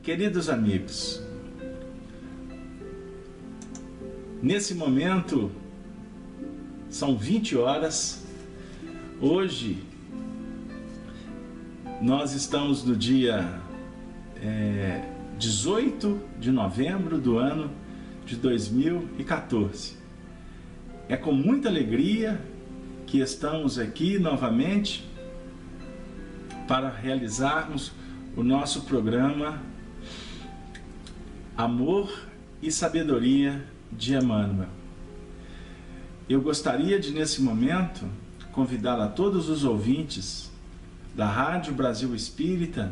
Queridos amigos, nesse momento são 20 horas. Hoje nós estamos no dia 18 de novembro do ano de 2014. É com muita alegria que estamos aqui novamente para realizarmos o nosso programa Amor e Sabedoria de Emmanuel. Eu gostaria de, nesse momento, convidar a todos os ouvintes da Rádio Brasil Espírita,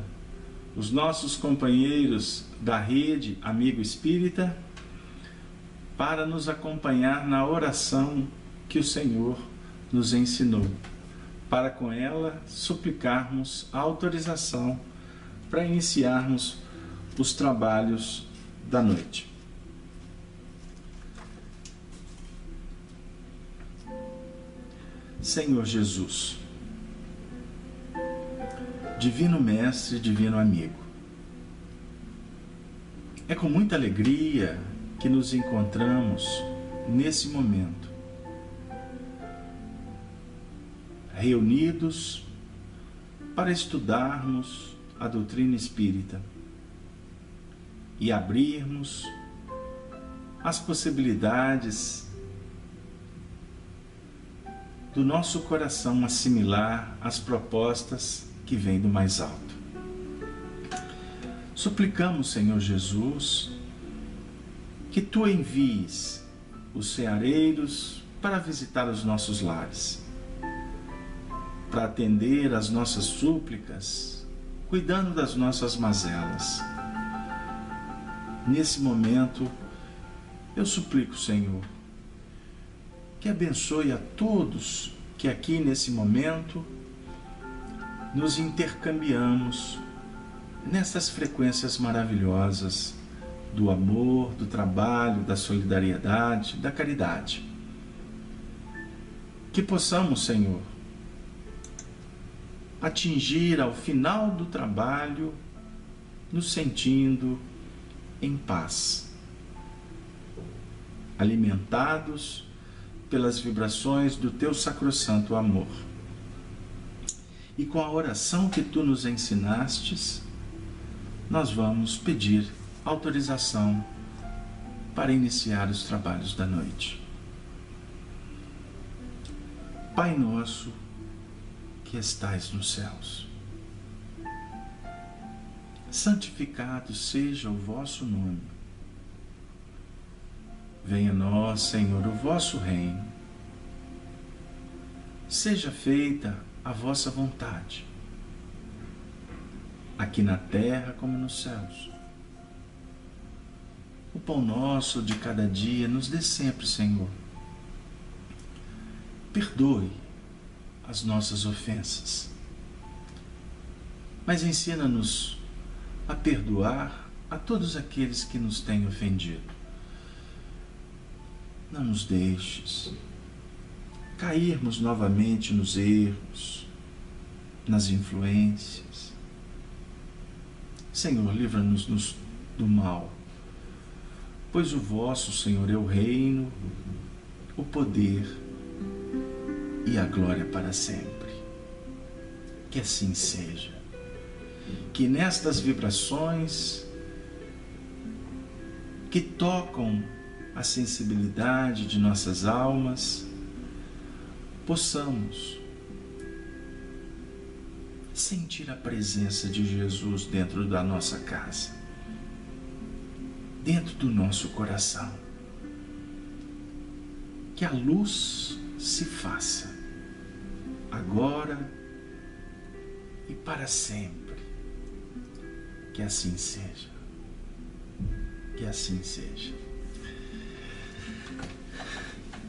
os nossos companheiros da Rede Amigo Espírita, para nos acompanhar na oração que o Senhor nos ensinou, para com ela suplicarmos a autorização para iniciarmos os trabalhos da noite. Senhor Jesus, Divino Mestre, Divino Amigo, é com muita alegria que nos encontramos nesse momento, reunidos para estudarmos a doutrina espírita e abrirmos as possibilidades do nosso coração assimilar as propostas que vêm do mais alto. Suplicamos, Senhor Jesus, que Tu envies os ceareiros para visitar os nossos lares, para atender às nossas súplicas, cuidando das nossas mazelas. Nesse momento, eu suplico, Senhor, que abençoe a todos que aqui nesse momento nos intercambiamos nessas frequências maravilhosas do amor, do trabalho, da solidariedade, da caridade. Que possamos, Senhor, atingir ao final do trabalho nos sentindo em paz, alimentados pelas vibrações do Teu sacrossanto amor. E com a oração que Tu nos ensinastes, nós vamos pedir autorização para iniciar os trabalhos da noite. Pai nosso que estais nos céus, santificado seja o vosso nome. Venha a nós, Senhor, o vosso reino. Seja feita a vossa vontade, aqui na terra como nos céus. O pão nosso de cada dia nos dê sempre, Senhor. Perdoe as nossas ofensas, mas ensina-nos a perdoar a todos aqueles que nos têm ofendido. Não nos deixes cairmos novamente nos erros, nas influências. Senhor, livra-nos do mal, pois o vosso, Senhor, é o reino, o poder e a glória para sempre. Que assim seja. Que nestas vibrações que tocam a sensibilidade de nossas almas, possamos sentir a presença de Jesus dentro da nossa casa, dentro do nosso coração. Que a luz se faça agora e para sempre. Que assim seja. Que assim seja.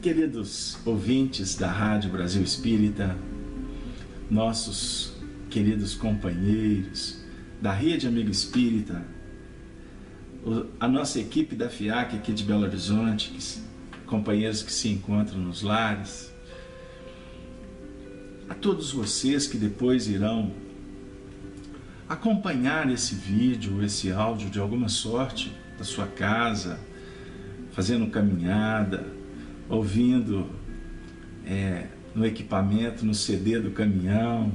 Queridos ouvintes da Rádio Brasil Espírita, nossos queridos companheiros da Rede Amigo Espírita, a nossa equipe da FIAC aqui de Belo Horizonte, companheiros que se encontram nos lares, a todos vocês que depois irão acompanhar esse vídeo, esse áudio de alguma sorte da sua casa, fazendo caminhada, ouvindo no equipamento, no CD do caminhão.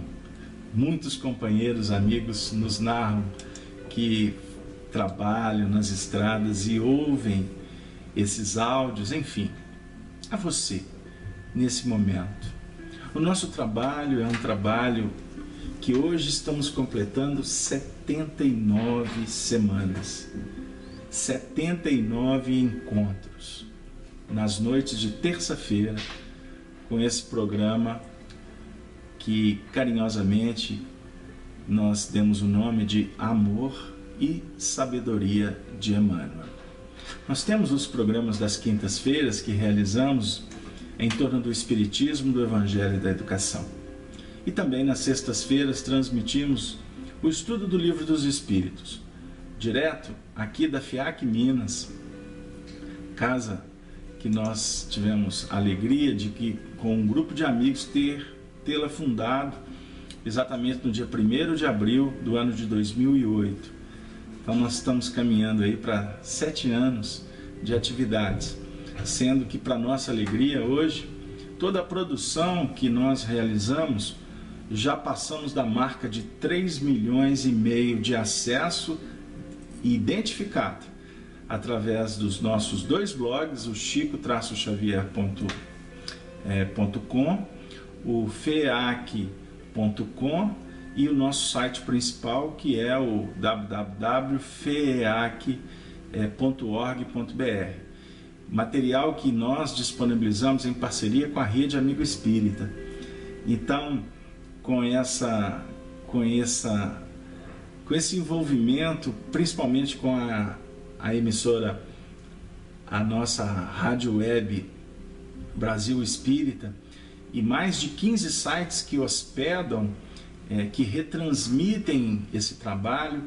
Muitos companheiros, amigos nos narram que trabalham nas estradas e ouvem esses áudios. Enfim, a você, nesse momento. O nosso trabalho é um trabalho que hoje estamos completando 79 semanas, 79 encontros, nas noites de terça-feira, com esse programa que carinhosamente nós demos o nome de Amor e Sabedoria de Emmanuel. Nós temos os programas das quintas-feiras que realizamos em torno do Espiritismo, do Evangelho e da Educação. E também nas sextas-feiras transmitimos o estudo do Livro dos Espíritos, direto aqui da FIAC Minas, casa que nós tivemos a alegria de que, com um grupo de amigos, tê-la fundado exatamente no dia 1º de abril do ano de 2008. Então nós estamos caminhando aí para 7 anos de atividades, sendo que, para nossa alegria, hoje, toda a produção que nós realizamos, já passamos da marca de 3,5 milhões de acesso identificado através dos nossos 2 blogs, o chico-xavier.com, o feac.com e o nosso site principal, que é o www.feac.org.br. Material que nós disponibilizamos em parceria com a Rede Amigo Espírita. Então, com esse envolvimento, principalmente com a emissora, a nossa rádio web Brasil Espírita, e mais de 15 sites que hospedam, que retransmitem esse trabalho,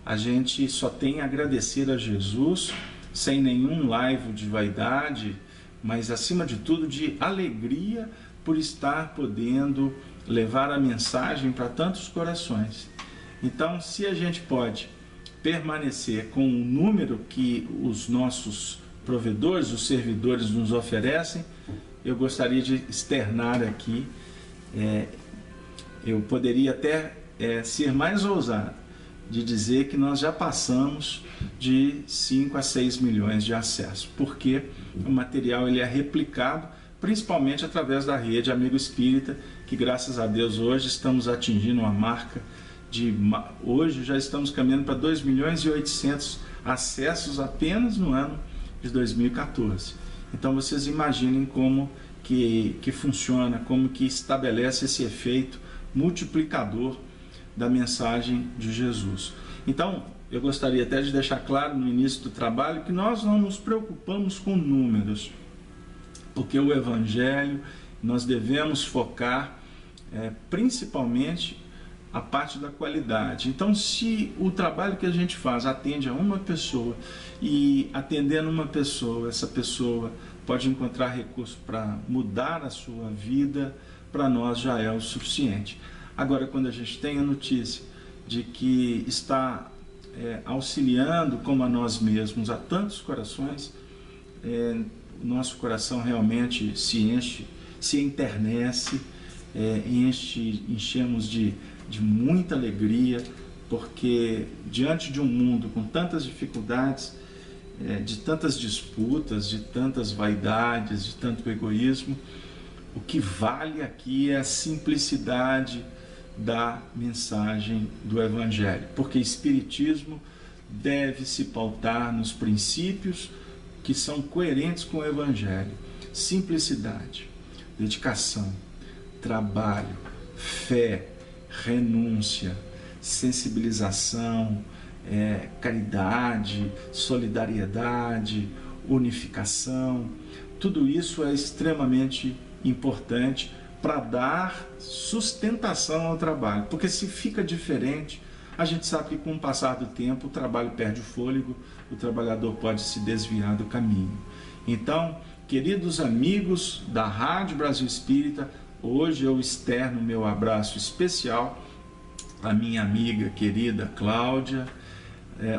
a gente só tem a agradecer a Jesus, sem nenhum laivo de vaidade, mas acima de tudo de alegria por estar podendo levar a mensagem para tantos corações. Então, se a gente pode permanecer com o número que os nossos provedores, os servidores nos oferecem, eu gostaria de externar aqui, eu poderia até ser mais ousado de dizer que nós já passamos de 5 a 6 milhões de acessos, porque o material ele é replicado principalmente através da Rede Amigo Espírita, que graças a Deus hoje estamos atingindo uma marca hoje já estamos caminhando para 2 milhões e 800 acessos apenas no ano de 2014. Então vocês imaginem como que funciona, como que estabelece esse efeito multiplicador da mensagem de Jesus. Então, eu gostaria até de deixar claro no início do trabalho que nós não nos preocupamos com números, porque o Evangelho nós devemos focar principalmente a parte da qualidade. Então, se o trabalho que a gente faz atende a uma pessoa e atendendo uma pessoa, essa pessoa pode encontrar recurso para mudar a sua vida, para nós já é o suficiente. Agora, quando a gente tem a notícia de que está auxiliando como a nós mesmos a tantos corações, o nosso coração realmente se enche, se enternece, enchemos de muita alegria, porque diante de um mundo com tantas dificuldades, de tantas disputas, de tantas vaidades, de tanto egoísmo, o que vale aqui é a simplicidade da mensagem do Evangelho, porque Espiritismo deve se pautar nos princípios que são coerentes com o Evangelho: simplicidade, dedicação, trabalho, fé, renúncia, sensibilização, caridade, solidariedade, unificação. Tudo isso é extremamente importante para dar sustentação ao trabalho, porque se fica diferente, a gente sabe que com o passar do tempo o trabalho perde o fôlego, o trabalhador pode se desviar do caminho. Então, queridos amigos da Rádio Brasil Espírita, hoje eu externo meu abraço especial a minha amiga querida Cláudia,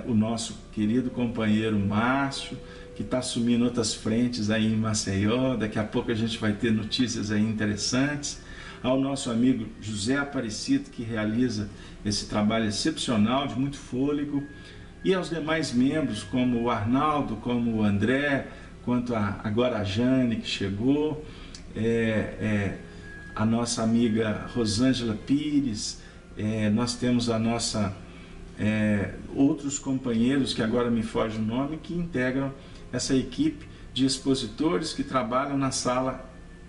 o nosso querido companheiro Márcio, que está assumindo outras frentes aí em Maceió. Daqui a pouco a gente vai ter notícias aí interessantes. Ao nosso amigo José Aparecido, que realiza esse trabalho excepcional, de muito fôlego, e aos demais membros, como o Arnaldo, como o André, quanto agora a Jane, que chegou, a nossa amiga Rosângela Pires, nós temos a nossa outros companheiros, que agora me foge o nome, que integram essa equipe de expositores que trabalham na sala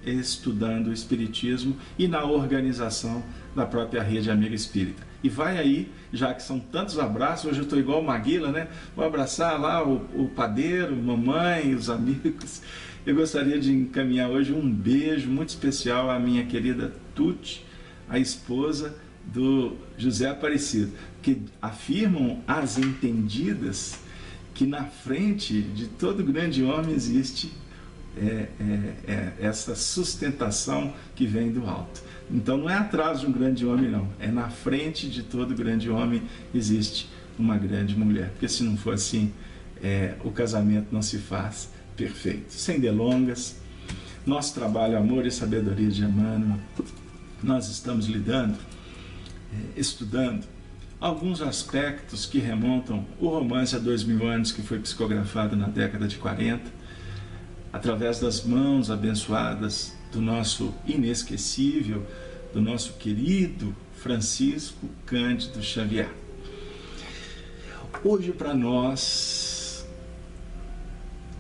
estudando o Espiritismo e na organização da própria Rede Amiga Espírita. E vai aí, já que são tantos abraços, hoje eu estou igual o Maguila, né? Vou abraçar lá o padeiro, mamãe, os amigos. Eu gostaria de encaminhar hoje um beijo muito especial à minha querida Tuti, a esposa do José Aparecido, que afirmam as entendidas que na frente de todo grande homem existe essa sustentação que vem do alto. Então não é atrás de um grande homem, não, é na frente de todo grande homem existe uma grande mulher, porque se não for assim, o casamento não se faz perfeito. Sem delongas, nosso trabalho Amor e Sabedoria de Emmanuel, nós estamos estudando alguns aspectos que remontam o romance há 2000 anos, que foi psicografado na década de 40, através das mãos abençoadas do nosso inesquecível, do nosso querido Francisco Cândido Xavier. Hoje para nós,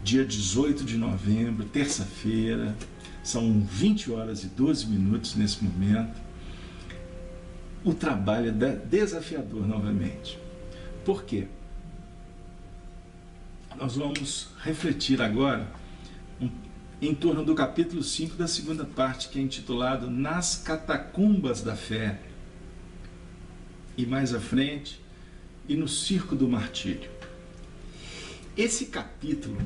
dia 18 de novembro, terça-feira, são 20 horas e 12 minutos nesse momento, o trabalho é desafiador novamente. Por quê? Nós vamos refletir agora em torno do capítulo 5 da segunda parte, que é intitulado Nas Catacumbas da Fé, e mais à frente, e no Circo do Martírio. Esse capítulo,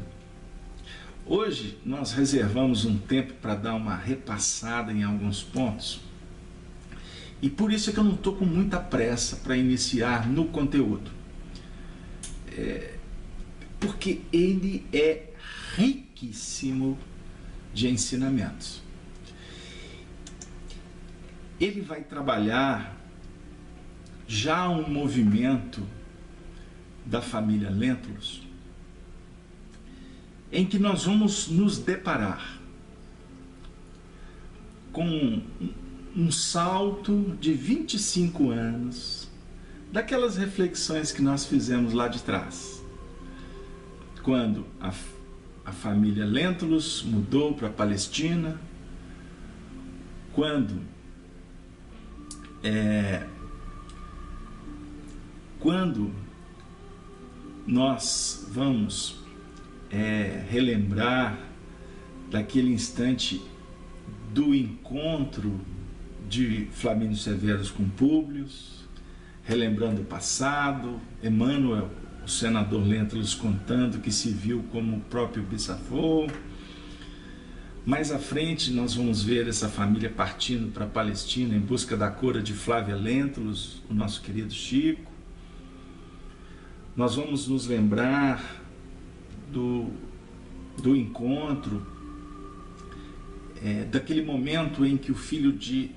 hoje nós reservamos um tempo para dar uma repassada em alguns pontos, e por isso é que eu não estou com muita pressa para iniciar no conteúdo, porque ele é riquíssimo de ensinamentos. Ele vai trabalhar já um movimento da família Lentulus, em que nós vamos nos deparar com um salto de 25 anos daquelas reflexões que nós fizemos lá de trás, quando a família Lentulus mudou para a Palestina, quando nós vamos relembrar daquele instante do encontro de Flamínio Severus com Públio, relembrando o passado, Emmanuel, o senador Lentulus, contando que se viu como o próprio bisavô. Mais à frente nós vamos ver essa família partindo para a Palestina em busca da cura de Flávia Lentulus, o nosso querido Chico. Nós vamos nos lembrar do encontro, daquele momento em que o filho de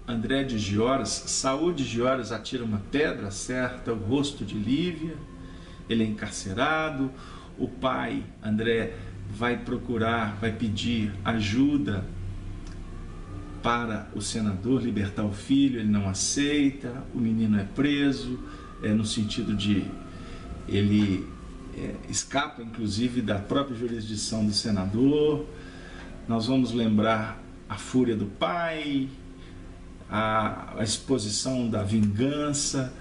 André de Gioras, Saúl de Gioras, atira uma pedra, acerta o rosto de Lívia, ele é encarcerado, o pai, André, vai pedir ajuda para o senador libertar o filho, ele não aceita, o menino é preso, no sentido de ele escapa inclusive da própria jurisdição do senador. Nós vamos lembrar a fúria do pai, a exposição da vingança.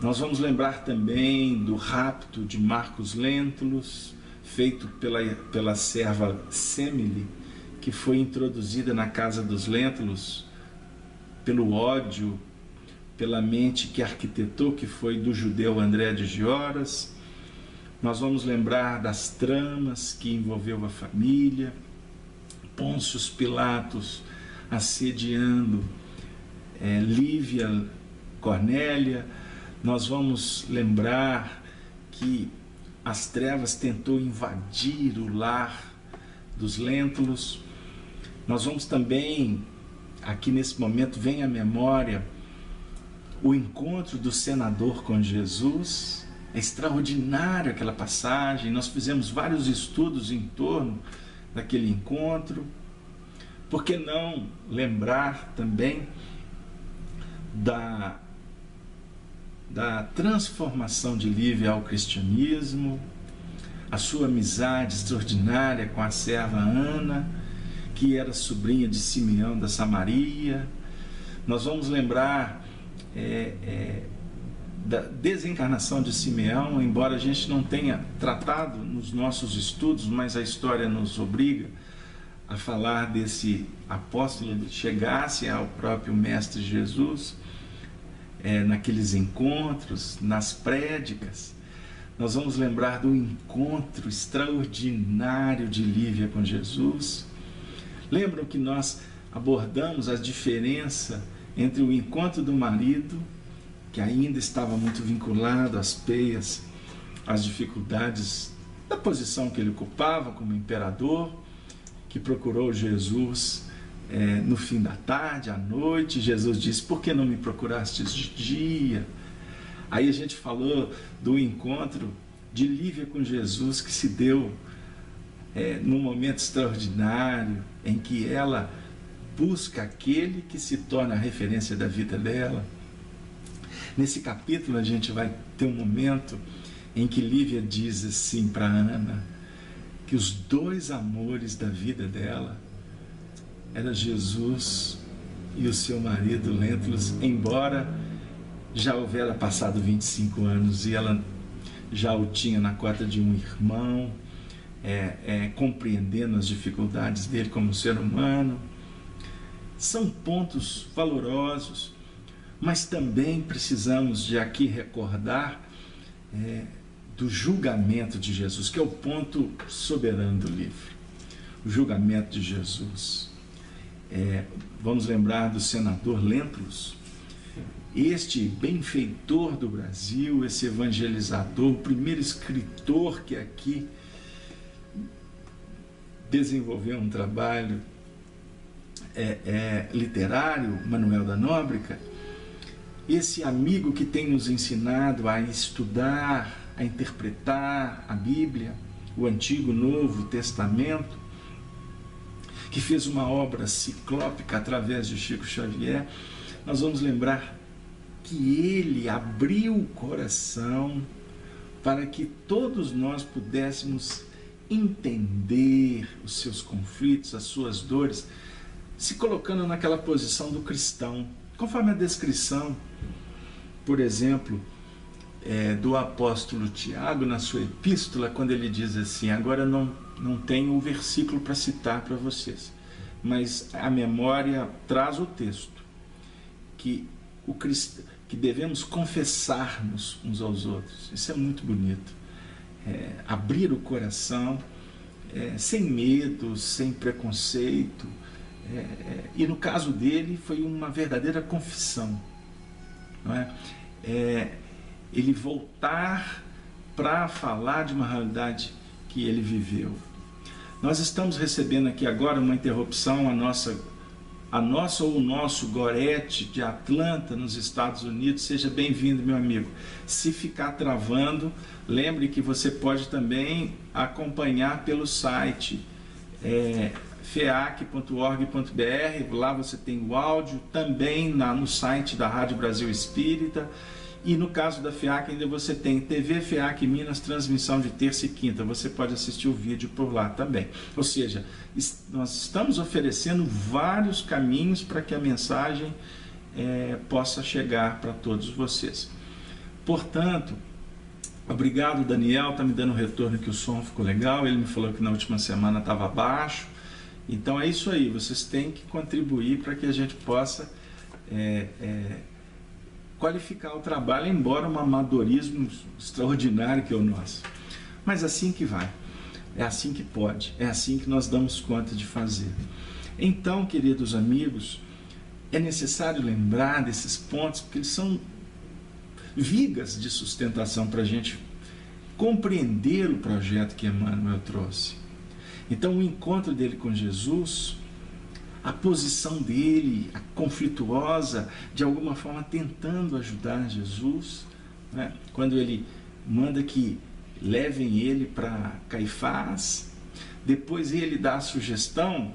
Nós vamos lembrar também do rapto de Marcos Lentulus, feito pela serva Semele, que foi introduzida na casa dos Lentulus pelo ódio, pela mente que arquitetou, que foi do judeu André de Gioras. Nós vamos lembrar das tramas que envolveu a família, Pôncio Pilatos assediando Lívia Cornélia, nós vamos lembrar que as trevas tentou invadir o lar dos Lentulus. Nós vamos também, aqui nesse momento, vem à memória o encontro do senador com Jesus. É extraordinário aquela passagem, nós fizemos vários estudos em torno daquele encontro. Por que não lembrar também da transformação de Lívia ao cristianismo, a sua amizade extraordinária com a serva Ana, que era sobrinha de Simeão da Samaria. Nós vamos lembrar da desencarnação de Simeão, embora a gente não tenha tratado nos nossos estudos, mas a história nos obriga a falar desse apóstolo que chegasse ao próprio Mestre Jesus, naqueles encontros, nas prédicas. Nós vamos lembrar do encontro extraordinário de Lívia com Jesus. Lembram que nós abordamos a diferença entre o encontro do marido, que ainda estava muito vinculado às peias, às dificuldades da posição que ele ocupava como imperador, que procurou Jesus no fim da tarde, à noite. Jesus disse: por que não me procurastes de dia? Aí a gente falou do encontro de Lívia com Jesus, que se deu num momento extraordinário, em que ela busca aquele que se torna a referência da vida dela. Nesse capítulo a gente vai ter um momento em que Lívia diz assim para Ana, que os dois amores da vida dela era Jesus e o seu marido Lentulus, embora já houvera passado 25 anos e ela já o tinha na cota de um irmão, compreendendo as dificuldades dele como ser humano. São pontos valorosos, mas também precisamos de aqui recordar do julgamento de Jesus, que é o ponto soberano do livro. O julgamento de Jesus. Vamos lembrar do senador Lentulus, este benfeitor do Brasil, esse evangelizador, o primeiro escritor que aqui desenvolveu um trabalho literário, Manuel da Nóbrega, esse amigo que tem nos ensinado a estudar, a interpretar a Bíblia, o Antigo e Novo Testamento, que fez uma obra ciclópica através de Chico Xavier. Nós vamos lembrar que ele abriu o coração para que todos nós pudéssemos entender os seus conflitos, as suas dores, se colocando naquela posição do cristão, conforme a descrição, por exemplo, do apóstolo Tiago na sua epístola, quando ele diz assim: agora não tenho o versículo para citar para vocês, mas a memória traz o texto, que devemos confessar-nos uns aos outros. Isso é muito bonito. Abrir o coração, sem medo, sem preconceito. E no caso dele foi uma verdadeira confissão, não é? Ele voltar para falar de uma realidade que ele viveu. Nós estamos recebendo aqui agora uma interrupção, a nossa ou o nosso Gorete de Atlanta, nos Estados Unidos. Seja bem-vindo, meu amigo. Se ficar travando, lembre que você pode também acompanhar pelo site feac.org.br, lá você tem o áudio, também no site da Rádio Brasil Espírita, e no caso da FEAC ainda você tem TV FEAC Minas, transmissão de terça e quinta, você pode assistir o vídeo por lá também. Ou seja, nós estamos oferecendo vários caminhos para que a mensagem possa chegar para todos vocês. Portanto, obrigado, Daniel, está me dando um retorno que o som ficou legal, ele me falou que na última semana estava baixo. Então é isso aí, vocês têm que contribuir para que a gente possa qualificar o trabalho, embora um amadorismo extraordinário que é o nosso. Mas assim que vai, é assim que pode, é assim que nós damos conta de fazer. Então, queridos amigos, é necessário lembrar desses pontos, porque eles são vigas de sustentação para a gente compreender o projeto que Emmanuel trouxe. Então, o encontro dele com Jesus, a posição dele, a conflituosa, de alguma forma tentando ajudar Jesus, né? Quando ele manda que levem ele para Caifás, depois ele dá a sugestão,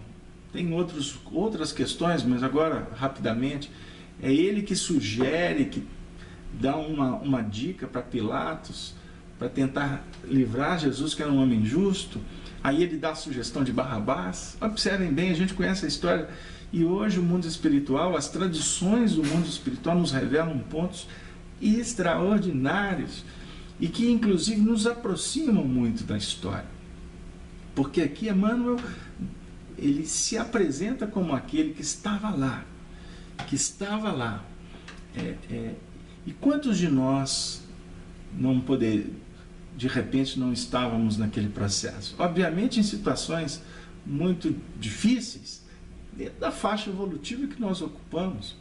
tem outras questões, mas agora, rapidamente, é ele que sugere, que dá uma dica para Pilatos, para tentar livrar Jesus, que era um homem justo. Aí ele dá a sugestão de Barrabás. Observem bem, a gente conhece a história, e hoje o mundo espiritual, as tradições do mundo espiritual nos revelam pontos extraordinários e que inclusive nos aproximam muito da história. Porque aqui Emmanuel, ele se apresenta como aquele que estava lá, e quantos de nós de repente não estávamos naquele processo? Obviamente em situações muito difíceis, dentro da faixa evolutiva que nós ocupamos,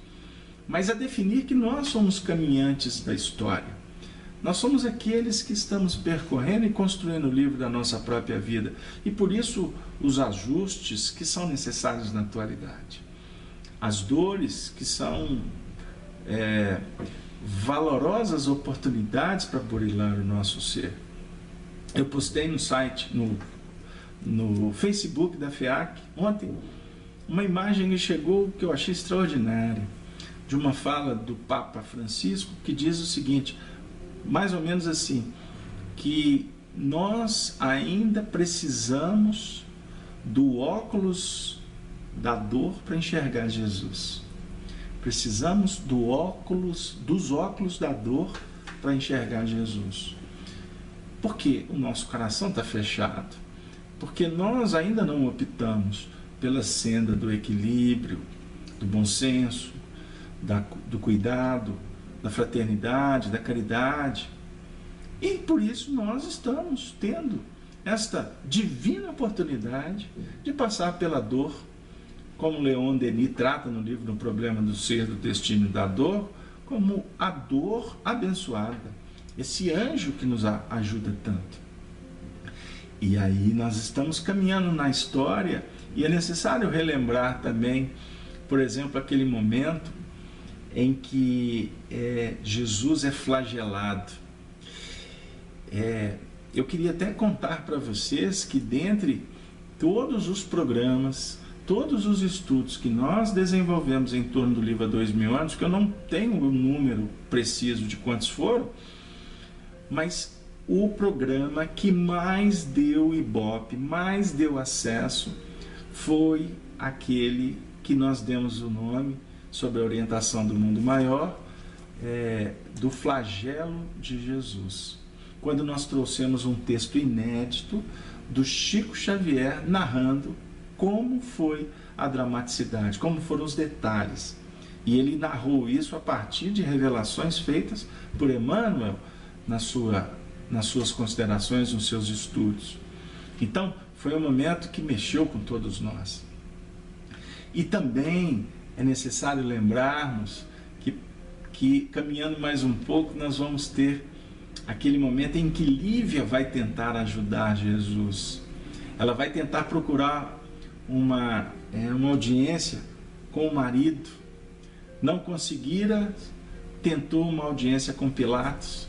mas a definir que nós somos caminhantes da história. Nós somos aqueles que estamos percorrendo e construindo o livro da nossa própria vida, e por isso os ajustes que são necessários na atualidade, as dores que são valorosas oportunidades para burilar o nosso ser. Eu postei no site, no Facebook da FEAC, ontem, uma imagem que chegou que eu achei extraordinária, de uma fala do Papa Francisco, que diz o seguinte, mais ou menos assim, que nós ainda precisamos do óculos da dor para enxergar Jesus. Precisamos dos óculos da dor para enxergar Jesus. Porque o nosso coração está fechado. Porque nós ainda não optamos pela senda do equilíbrio, do bom senso, do cuidado, da fraternidade, da caridade. E por isso nós estamos tendo esta divina oportunidade de passar pela dor, como Leon Denis trata no livro No Problema do Ser, do Destino e da Dor, como a dor abençoada, esse anjo que nos ajuda tanto. E aí nós estamos caminhando na história, e é necessário relembrar também, por exemplo, aquele momento em que Jesus é flagelado. Eu queria até contar para vocês que dentre todos os programas, todos os estudos que nós desenvolvemos em torno do livro há 2000 anos, que eu não tenho o número preciso de quantos foram, mas o programa que mais deu ibope, mais deu acesso, foi aquele que nós demos o nome, sob a orientação do Mundo Maior, do flagelo de Jesus. Quando nós trouxemos um texto inédito do Chico Xavier narrando como foi a dramaticidade, como foram os detalhes. E ele narrou isso a partir de revelações feitas por Emmanuel nas suas considerações, nos seus estudos. Então, foi um momento que mexeu com todos nós. E também é necessário lembrarmos que caminhando mais um pouco, nós vamos ter aquele momento em que Lívia vai tentar ajudar Jesus. Ela vai tentar procurar uma audiência com o marido. Não conseguira, tentou uma audiência com Pilatos.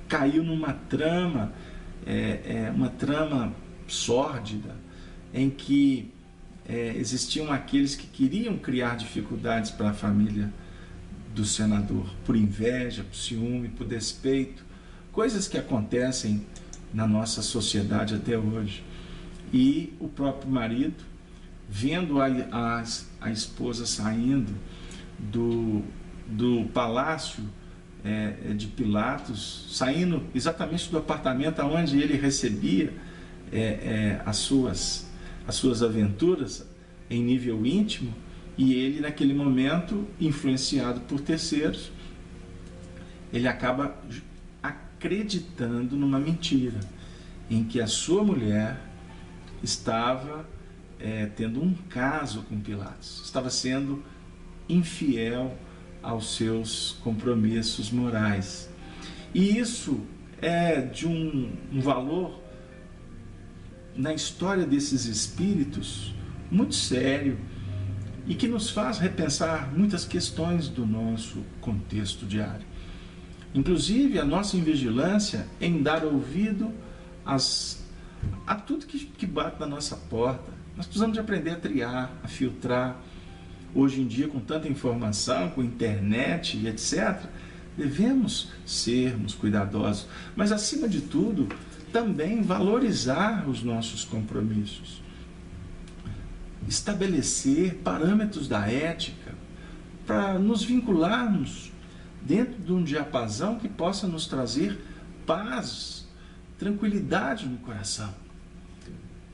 Caiu numa trama, uma trama sórdida, em que existiam aqueles que queriam criar dificuldades para a família do senador, por inveja, por ciúme, por despeito, coisas que acontecem na nossa sociedade até hoje. E o próprio marido, vendo a esposa saindo do palácio de Pilatos, saindo exatamente do apartamento onde ele recebia as suas aventuras em nível íntimo, e ele naquele momento, influenciado por terceiros, ele acaba acreditando numa mentira, em que a sua mulher estava tendo um caso com Pilatos, estava sendo infiel aos seus compromissos morais. E isso é de um valor na história desses espíritos muito sério e que nos faz repensar muitas questões do nosso contexto diário. Inclusive a nossa invigilância em dar ouvido a tudo que bate na nossa porta. Nós precisamos de aprender a triar, a filtrar. Hoje em dia, com tanta informação, com internet e etc., devemos sermos cuidadosos, mas acima de tudo, também valorizar os nossos compromissos. Estabelecer parâmetros da ética para nos vincularmos dentro de um diapasão que possa nos trazer paz, tranquilidade no coração.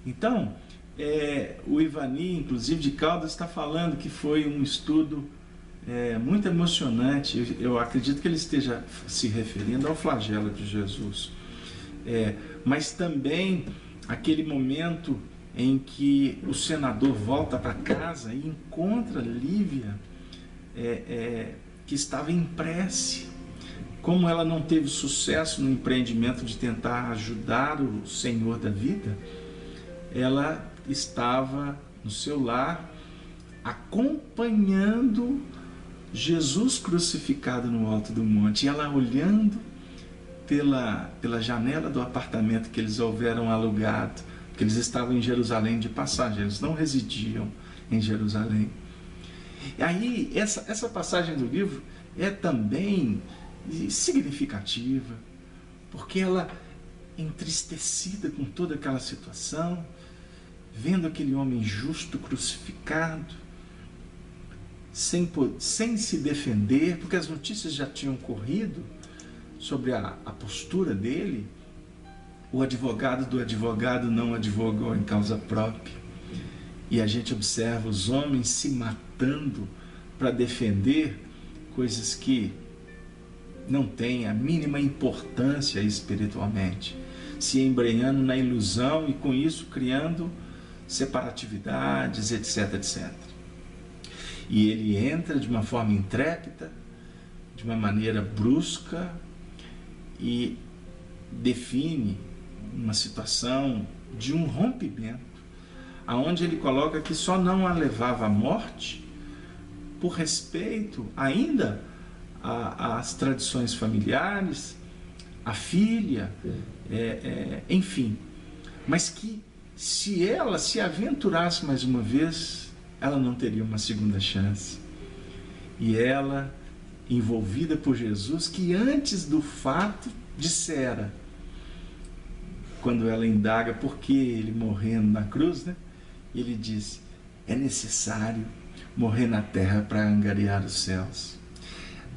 Então, o Ivani, inclusive de Caldas, está falando que foi um estudo muito emocionante. Eu acredito que ele esteja se referindo ao flagelo de Jesus. Mas também aquele momento em que o senador volta para casa e encontra Lívia, que estava em prece. Como ela não teve sucesso no empreendimento de tentar ajudar o Senhor da vida, ela estava no seu lar acompanhando Jesus crucificado no alto do monte, e ela olhando pela janela do apartamento que eles houveram alugado, porque eles estavam em Jerusalém de passagem, eles não residiam em Jerusalém. E aí, essa passagem do livro é também significativa, porque ela, entristecida com toda aquela situação, vendo aquele homem justo crucificado, sem se defender, porque as notícias já tinham corrido sobre a postura dele, o advogado do advogado não advogou em causa própria. E a gente observa os homens se matando para defender coisas que não têm a mínima importância espiritualmente, se embrenhando na ilusão e com isso criando separatividades, etc, etc. E ele entra de uma forma intrépida, de uma maneira brusca, e define uma situação de um rompimento, aonde ele coloca que só não a levava à morte por respeito ainda às tradições familiares, à filha, enfim, mas que se ela se aventurasse mais uma vez, ela não teria uma segunda chance. E ela, envolvida por Jesus, que antes do fato dissera, quando ela indaga por que ele morrendo na cruz, né? Ele disse: é necessário morrer na terra para angariar os céus,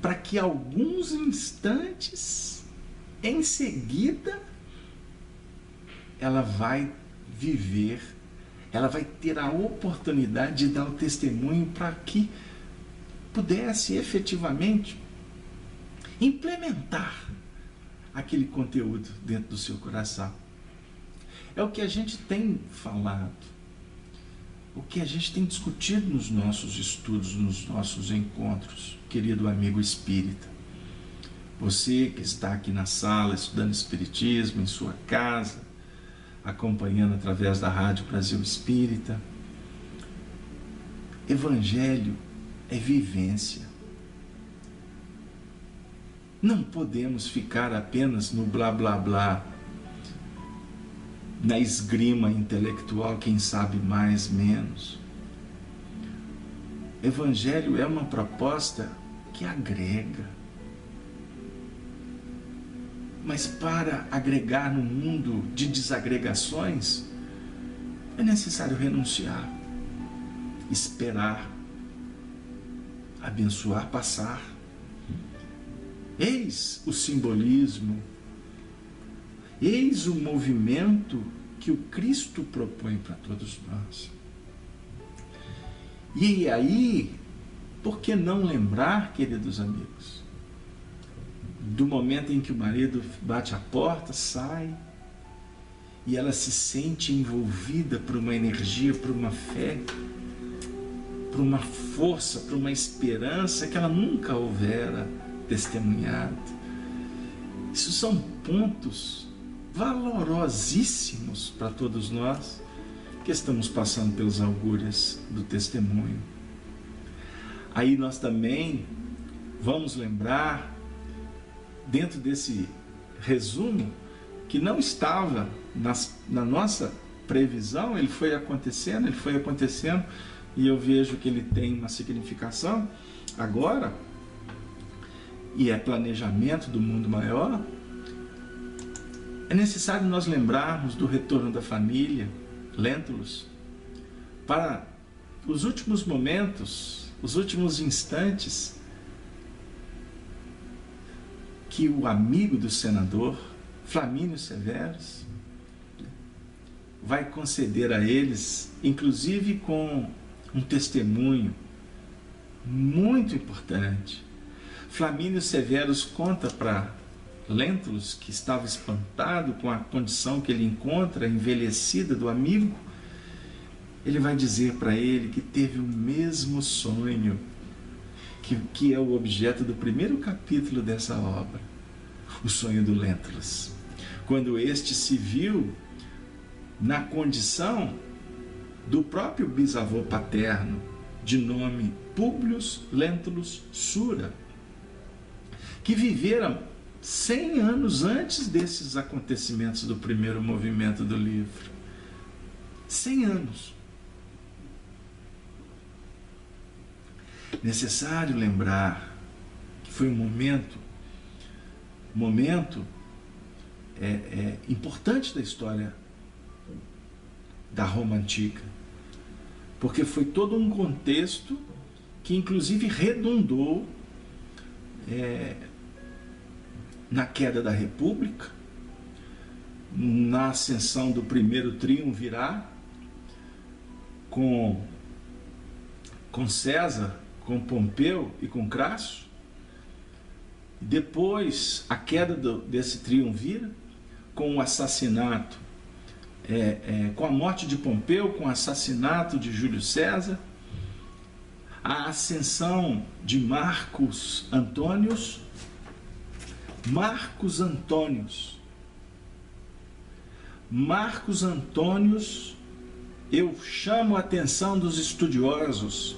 para que alguns instantes em seguida ela vai viver, ela vai ter a oportunidade de dar o testemunho para que pudesse efetivamente implementar aquele conteúdo dentro do seu coração. É o que a gente tem falado, o que a gente tem discutido nos nossos estudos, nos nossos encontros, querido amigo espírita. Você que está aqui na sala estudando Espiritismo, em sua casa, acompanhando através da Rádio Brasil Espírita. Evangelho é vivência. Não podemos ficar apenas no blá blá blá, na esgrima intelectual, quem sabe mais, menos. Evangelho é uma proposta que agrega. Mas para agregar no mundo de desagregações, é necessário renunciar, esperar, abençoar, passar. Eis o simbolismo, eis o movimento que o Cristo propõe para todos nós. E aí, por que não lembrar, queridos amigos, do momento em que o marido bate a porta, sai, e ela se sente envolvida por uma energia, por uma fé, por uma força, por uma esperança que ela nunca houvera testemunhado. Isso são pontos valorosíssimos para todos nós que estamos passando pelos augúrias do testemunho. Aí nós também vamos lembrar, dentro desse resumo, que não estava na nossa previsão, ele foi acontecendo, e eu vejo que ele tem uma significação agora, e é planejamento do mundo maior. É necessário nós lembrarmos do retorno da família, Lentulus, para os últimos momentos, os últimos instantes, que o amigo do senador, Flamínio Severus, vai conceder a eles, inclusive com um testemunho muito importante. Flamínio Severus conta para Lentulus, que estava espantado com a condição que ele encontra envelhecida do amigo, ele vai dizer para ele que teve o mesmo sonho, que é o objeto do primeiro capítulo dessa obra, o sonho do Lentulus, quando este se viu na condição do próprio bisavô paterno, de nome Publius Lentulus Sura, que vivera 100 anos antes desses acontecimentos do primeiro movimento do livro. 100 anos. Necessário lembrar que foi um momento importante da história da Roma Antiga, porque foi todo um contexto que inclusive redundou na queda da República, na ascensão do primeiro triunvirar, com César, com Pompeu e com Crasso. Depois a queda desse triunvira, com o assassinato, com a morte de Pompeu, com o assassinato de Júlio César, a ascensão de Marcos Antônios. Marcos Antônios, eu chamo a atenção dos estudiosos.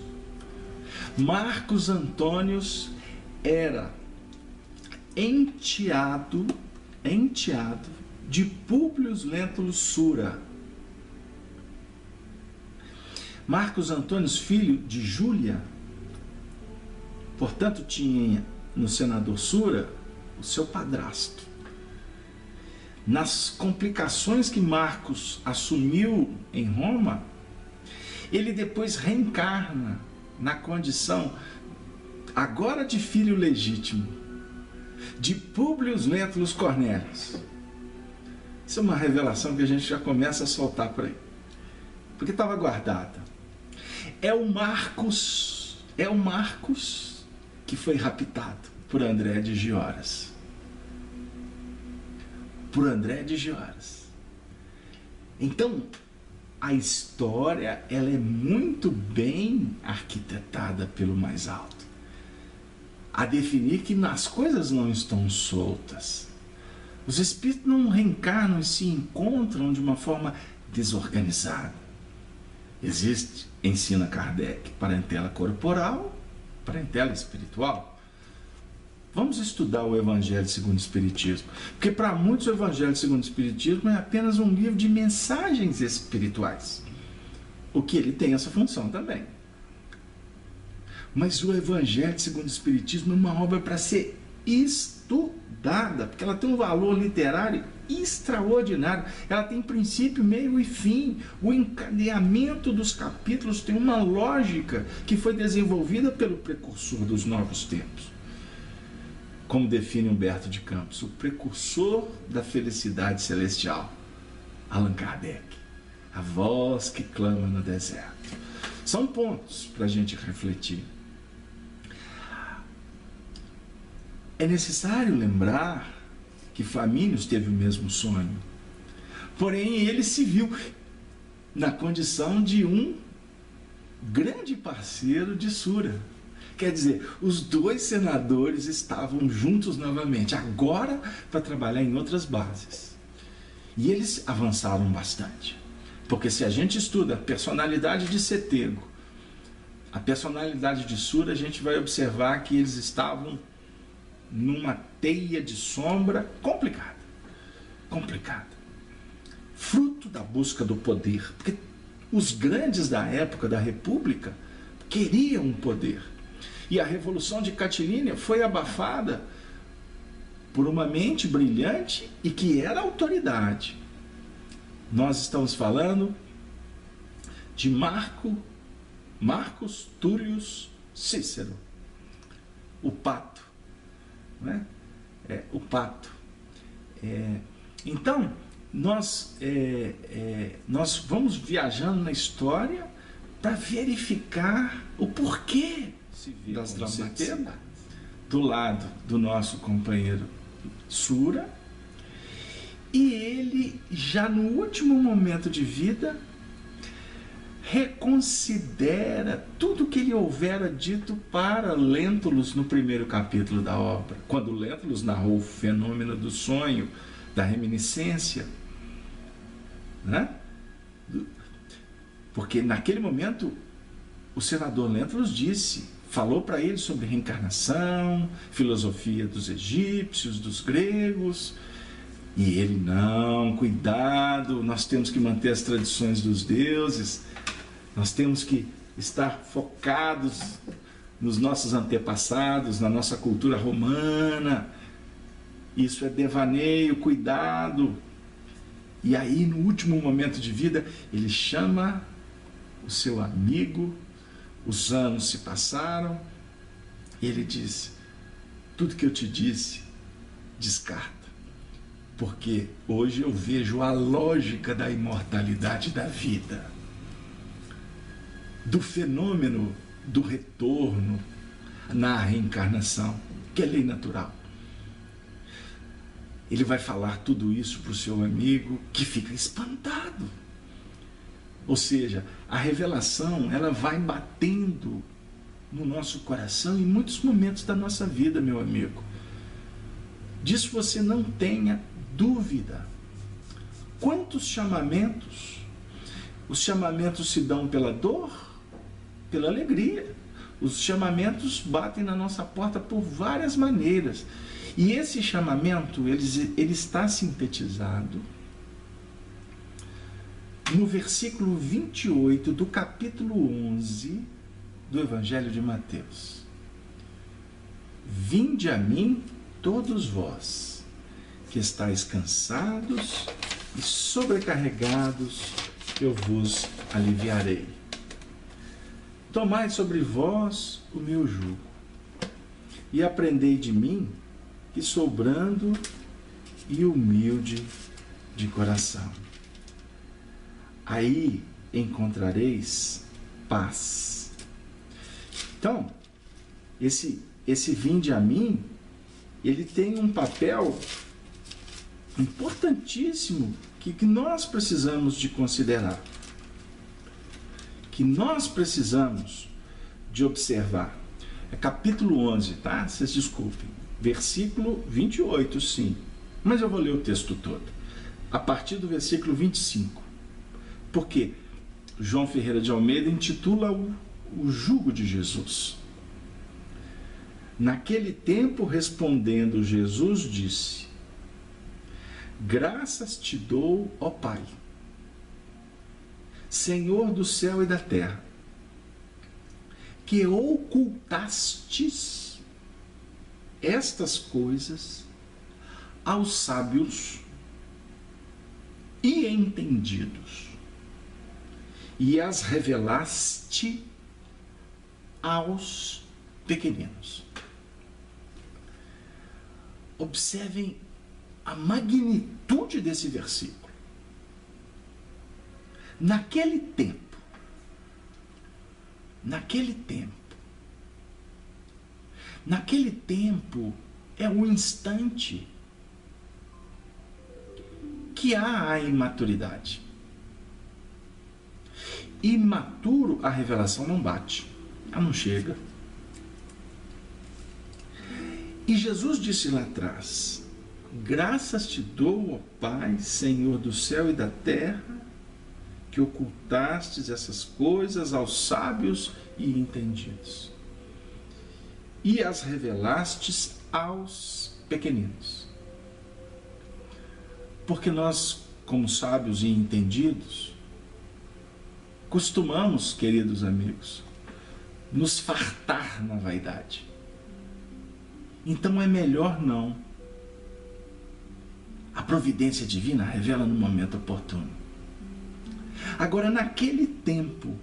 Marcos Antônios era enteado de Públio Lentulus Sura. Marcos Antônios, filho de Júlia, portanto tinha no senador Sura o seu padrasto. Nas complicações que Marcos assumiu em Roma, ele depois reencarna na condição agora de filho legítimo de Públio Lentulus Cornélius. Isso é uma revelação que a gente já começa a soltar por aí, porque estava guardada. É o Marcos que foi raptado por André de Gioras. Então, a história ela é muito bem arquitetada pelo mais alto, a definir que as coisas não estão soltas. Os espíritos não reencarnam e se encontram de uma forma desorganizada. Existe, ensina Kardec, parentela corporal, parentela espiritual. Vamos estudar o Evangelho segundo o Espiritismo, porque para muitos o Evangelho segundo o Espiritismo é apenas um livro de mensagens espirituais, o que ele tem essa função também. Mas o Evangelho segundo o Espiritismo é uma obra para ser estudada, porque ela tem um valor literário extraordinário. Ela tem princípio, meio e fim. O encadeamento dos capítulos tem uma lógica que foi desenvolvida pelo precursor dos novos tempos. Como define Humberto de Campos, o precursor da felicidade celestial, Allan Kardec, a voz que clama no deserto. São pontos para a gente refletir. É necessário lembrar que Flamínios teve o mesmo sonho, porém ele se viu na condição de um grande parceiro de Sura. Quer dizer, os dois senadores estavam juntos novamente, agora para trabalhar em outras bases. E eles avançaram bastante. Porque se a gente estuda a personalidade de Cetego, a personalidade de Sura, a gente vai observar que eles estavam numa teia de sombra complicada. Complicada. Fruto da busca do poder. Porque os grandes da época da República queriam o poder. E a Revolução de Catilínia foi abafada por uma mente brilhante e que era autoridade. Nós estamos falando de Marcus Tullius Cícero, o pato, né? O pato. Então, nós vamos viajando na história para verificar o porquê das dramaturgias do lado do nosso companheiro Sura. E ele, já no último momento de vida, reconsidera tudo que ele houvera dito para Lentulus no primeiro capítulo da obra, quando Lentulus narrou o fenômeno do sonho, da reminiscência, né? Porque naquele momento o senador Lentulus falou para ele sobre reencarnação, filosofia dos egípcios, dos gregos, e ele, não, cuidado, nós temos que manter as tradições dos deuses, nós temos que estar focados nos nossos antepassados, na nossa cultura romana, isso é devaneio, cuidado. E aí, no último momento de vida, ele chama o seu amigo, os anos se passaram, e ele diz: tudo que eu te disse, descarta, porque hoje eu vejo a lógica da imortalidade da vida, do fenômeno do retorno na reencarnação, que é lei natural. Ele vai falar tudo isso para o seu amigo, que fica espantado. Ou seja, a revelação, ela vai batendo no nosso coração em muitos momentos da nossa vida, meu amigo. Disso você não tenha dúvida. Quantos chamamentos? Os chamamentos se dão pela dor, pela alegria. Os chamamentos batem na nossa porta por várias maneiras. E esse chamamento, ele está sintetizado no versículo 28 do capítulo 11 do Evangelho de Mateus. Vinde a mim, todos vós, que estáis cansados e sobrecarregados, eu vos aliviarei. Tomai sobre vós o meu jugo, e aprendei de mim, que sou brando e humilde de coração. Aí encontrareis paz. Então, esse vinde a mim, ele tem um papel importantíssimo que nós precisamos de considerar, que nós precisamos de observar. É capítulo 11, tá? Vocês desculpem. Versículo 28, sim. Mas eu vou ler o texto todo. A partir do versículo 25. Porque João Ferreira de Almeida intitula o jugo de Jesus. Naquele tempo, respondendo, Jesus disse: graças te dou, ó Pai, Senhor do céu e da terra, que ocultastes estas coisas aos sábios e entendidos, e as revelaste aos pequeninos. Observem a magnitude desse versículo. Naquele tempo, é o instante que há a imaturidade. Imaturo, a revelação não bate, ela não chega. E Jesus disse lá atrás: graças te dou, ó Pai, Senhor do céu e da terra, que ocultastes essas coisas aos sábios e entendidos, e as revelastes aos pequeninos. Porque nós, como sábios e entendidos, costumamos, queridos amigos, nos fartar na vaidade. Então é melhor não. A providência divina revela no momento oportuno. Agora, naquele tempo,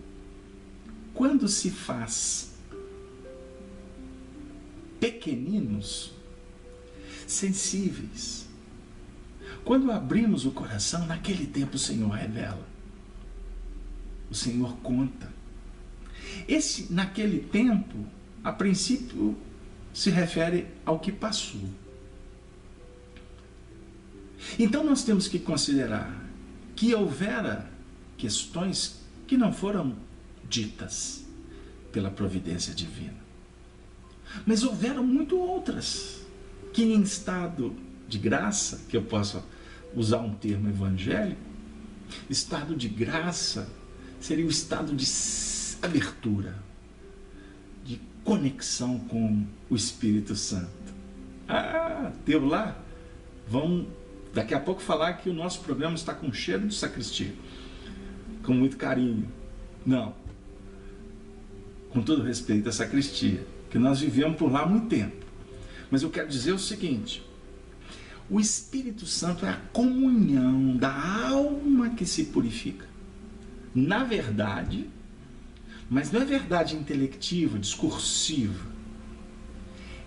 quando se faz pequeninos, sensíveis, quando abrimos o coração, naquele tempo o Senhor revela. O Senhor conta. Esse, naquele tempo, a princípio, se refere ao que passou. Então nós temos que considerar que houvera questões que não foram ditas pela providência divina. Mas houveram muito outras que, em estado de graça, que eu posso usar um termo evangélico, estado de graça seria o estado de abertura, de conexão com o Espírito Santo. Deu lá? Vamos daqui a pouco falar que o nosso programa está com cheiro de sacristia, com muito carinho. Não. Com todo respeito à sacristia, que nós vivemos por lá há muito tempo. Mas eu quero dizer o seguinte: o Espírito Santo é a comunhão da alma que se purifica. Na verdade, mas não é verdade intelectiva, discursiva.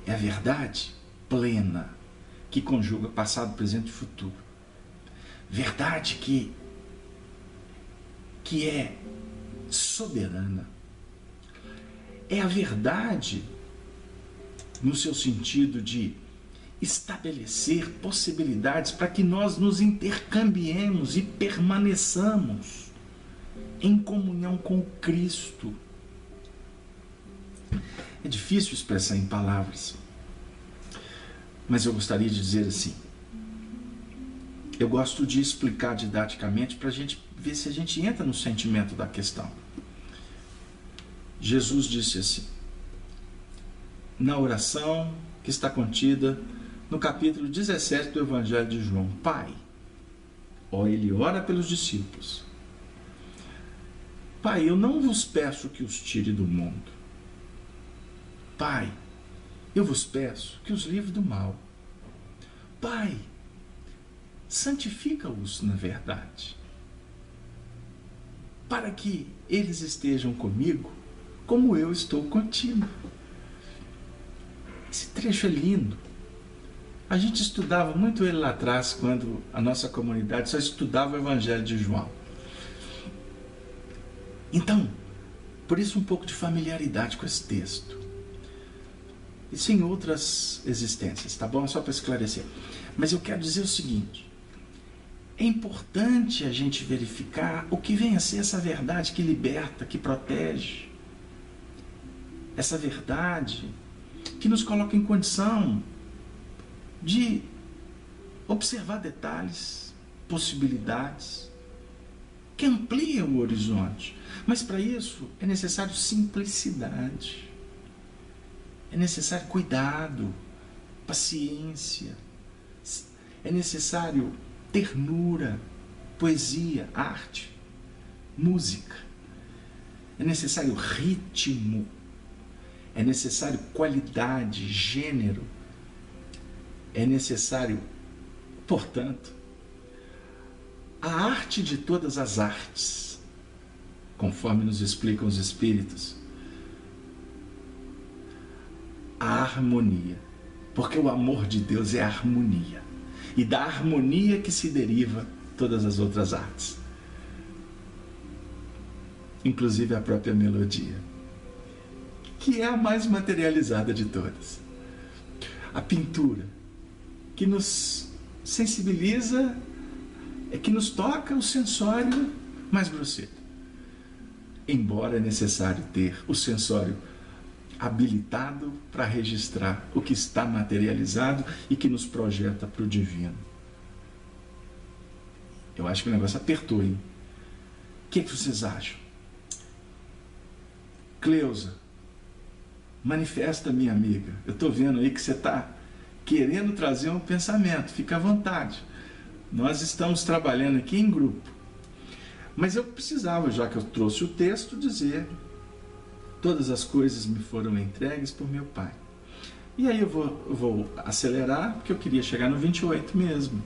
É a verdade plena, que conjuga passado, presente e futuro. Verdade que é soberana. É a verdade no seu sentido de estabelecer possibilidades para que nós nos intercambiemos e permaneçamos em comunhão com Cristo. É difícil expressar em palavras, mas eu gostaria de dizer assim. Eu gosto de explicar didaticamente para a gente ver se a gente entra no sentimento da questão. Jesus disse assim, na oração que está contida no capítulo 17 do Evangelho de João: Pai, ele ora pelos discípulos. Pai, eu não vos peço que os tire do mundo. Pai, eu vos peço que os livre do mal. Pai, santifica-os na verdade, para que eles estejam comigo como eu estou contigo. Esse trecho é lindo. A gente estudava muito ele lá atrás, quando a nossa comunidade só estudava o Evangelho de João. Então, por isso um pouco de familiaridade com esse texto. Isso em outras existências, tá bom? Só para esclarecer. Mas eu quero dizer o seguinte: é importante a gente verificar o que vem a ser essa verdade que liberta, que protege. Essa verdade que nos coloca em condição de observar detalhes, possibilidades, que ampliam o horizonte. Mas para isso é necessário simplicidade, é necessário cuidado, paciência, é necessário ternura, poesia, arte, música, é necessário ritmo, é necessário qualidade, gênero, é necessário, portanto, a arte de todas as artes, conforme nos explicam os Espíritos, a harmonia, porque o amor de Deus é a harmonia, e da harmonia que se deriva todas as outras artes, inclusive a própria melodia, que é a mais materializada de todas. A pintura, que nos sensibiliza, que nos toca o sensório mais grosseiro. Embora é necessário ter o sensório habilitado para registrar o que está materializado e que nos projeta para o divino. Eu acho que o negócio apertou, hein? O que vocês acham? Cleusa, manifesta, minha amiga. Eu estou vendo aí que você está querendo trazer um pensamento. Fica à vontade. Nós estamos trabalhando aqui em grupo. Mas eu precisava, já que eu trouxe o texto, dizer: todas as coisas me foram entregues por meu Pai. E aí eu vou acelerar, porque eu queria chegar no 28 mesmo.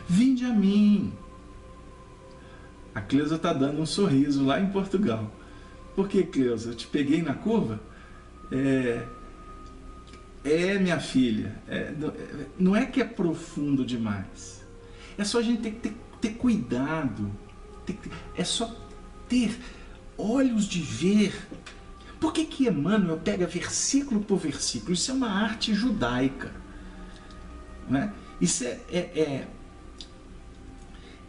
Vinde a mim. A Cleusa está dando um sorriso lá em Portugal. Por que, Cleusa? Eu te peguei na curva? Minha filha, não é que é profundo demais. É só a gente ter cuidado. É só ter olhos de ver. Por que Emmanuel pega versículo por versículo? Isso é uma arte judaica. Não é? Isso é